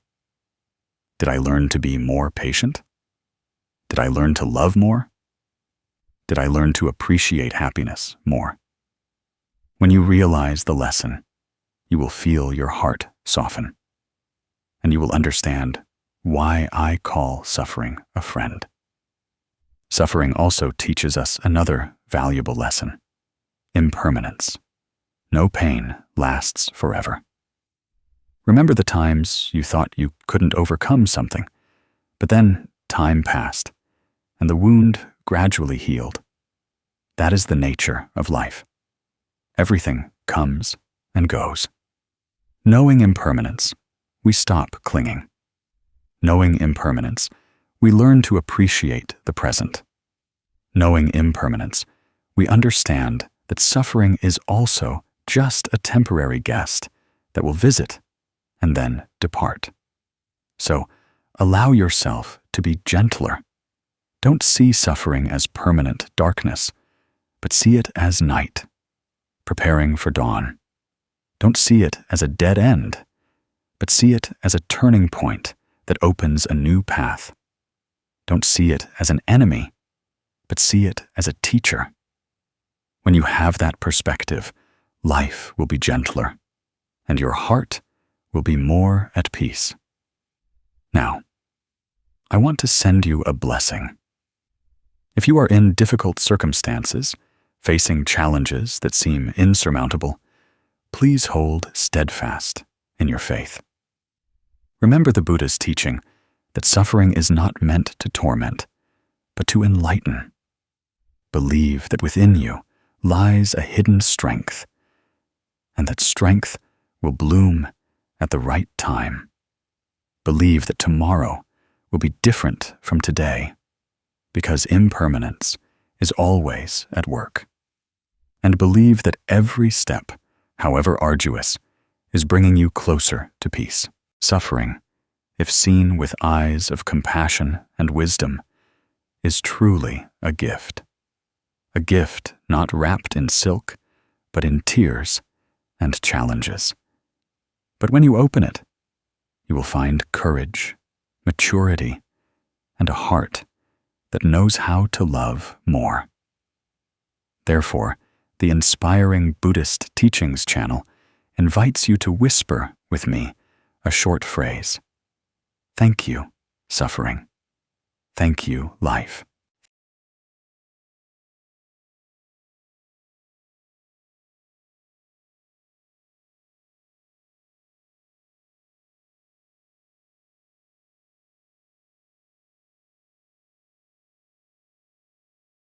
Did I learn to be more patient? Did I learn to love more? Did I learn to appreciate happiness more? When you realize the lesson, you will feel your heart soften, and you will understand why I call suffering a friend. Suffering also teaches us another valuable lesson: impermanence. No pain lasts forever. Remember the times you thought you couldn't overcome something, but then time passed, and the wound gradually healed. That is the nature of life. Everything comes and goes. Knowing impermanence, we stop clinging. Knowing impermanence, we learn to appreciate the present. Knowing impermanence, we understand that suffering is also just a temporary guest that will visit and then depart. So, allow yourself to be gentler. Don't see suffering as permanent darkness, but see it as night, preparing for dawn. Don't see it as a dead end, but see it as a turning point that opens a new path. Don't see it as an enemy, but see it as a teacher. When you have that perspective, life will be gentler, and your heart will be more at peace. Now, I want to send you a blessing. If you are in difficult circumstances, facing challenges that seem insurmountable, please hold steadfast in your faith. Remember the Buddha's teaching that suffering is not meant to torment, but to enlighten. Believe that within you lies a hidden strength, and that strength will bloom at the right time. Believe that tomorrow will be different from today, because impermanence is always at work. And believe that every step, however arduous, is bringing you closer to peace. Suffering, if seen with eyes of compassion and wisdom, is truly a gift. A gift not wrapped in silk, but in tears and challenges. But when you open it, you will find courage, maturity, and a heart that knows how to love more. Therefore, the Inspiring Buddhist Teachings channel invites you to whisper with me a short phrase. Thank you, suffering. Thank you, life.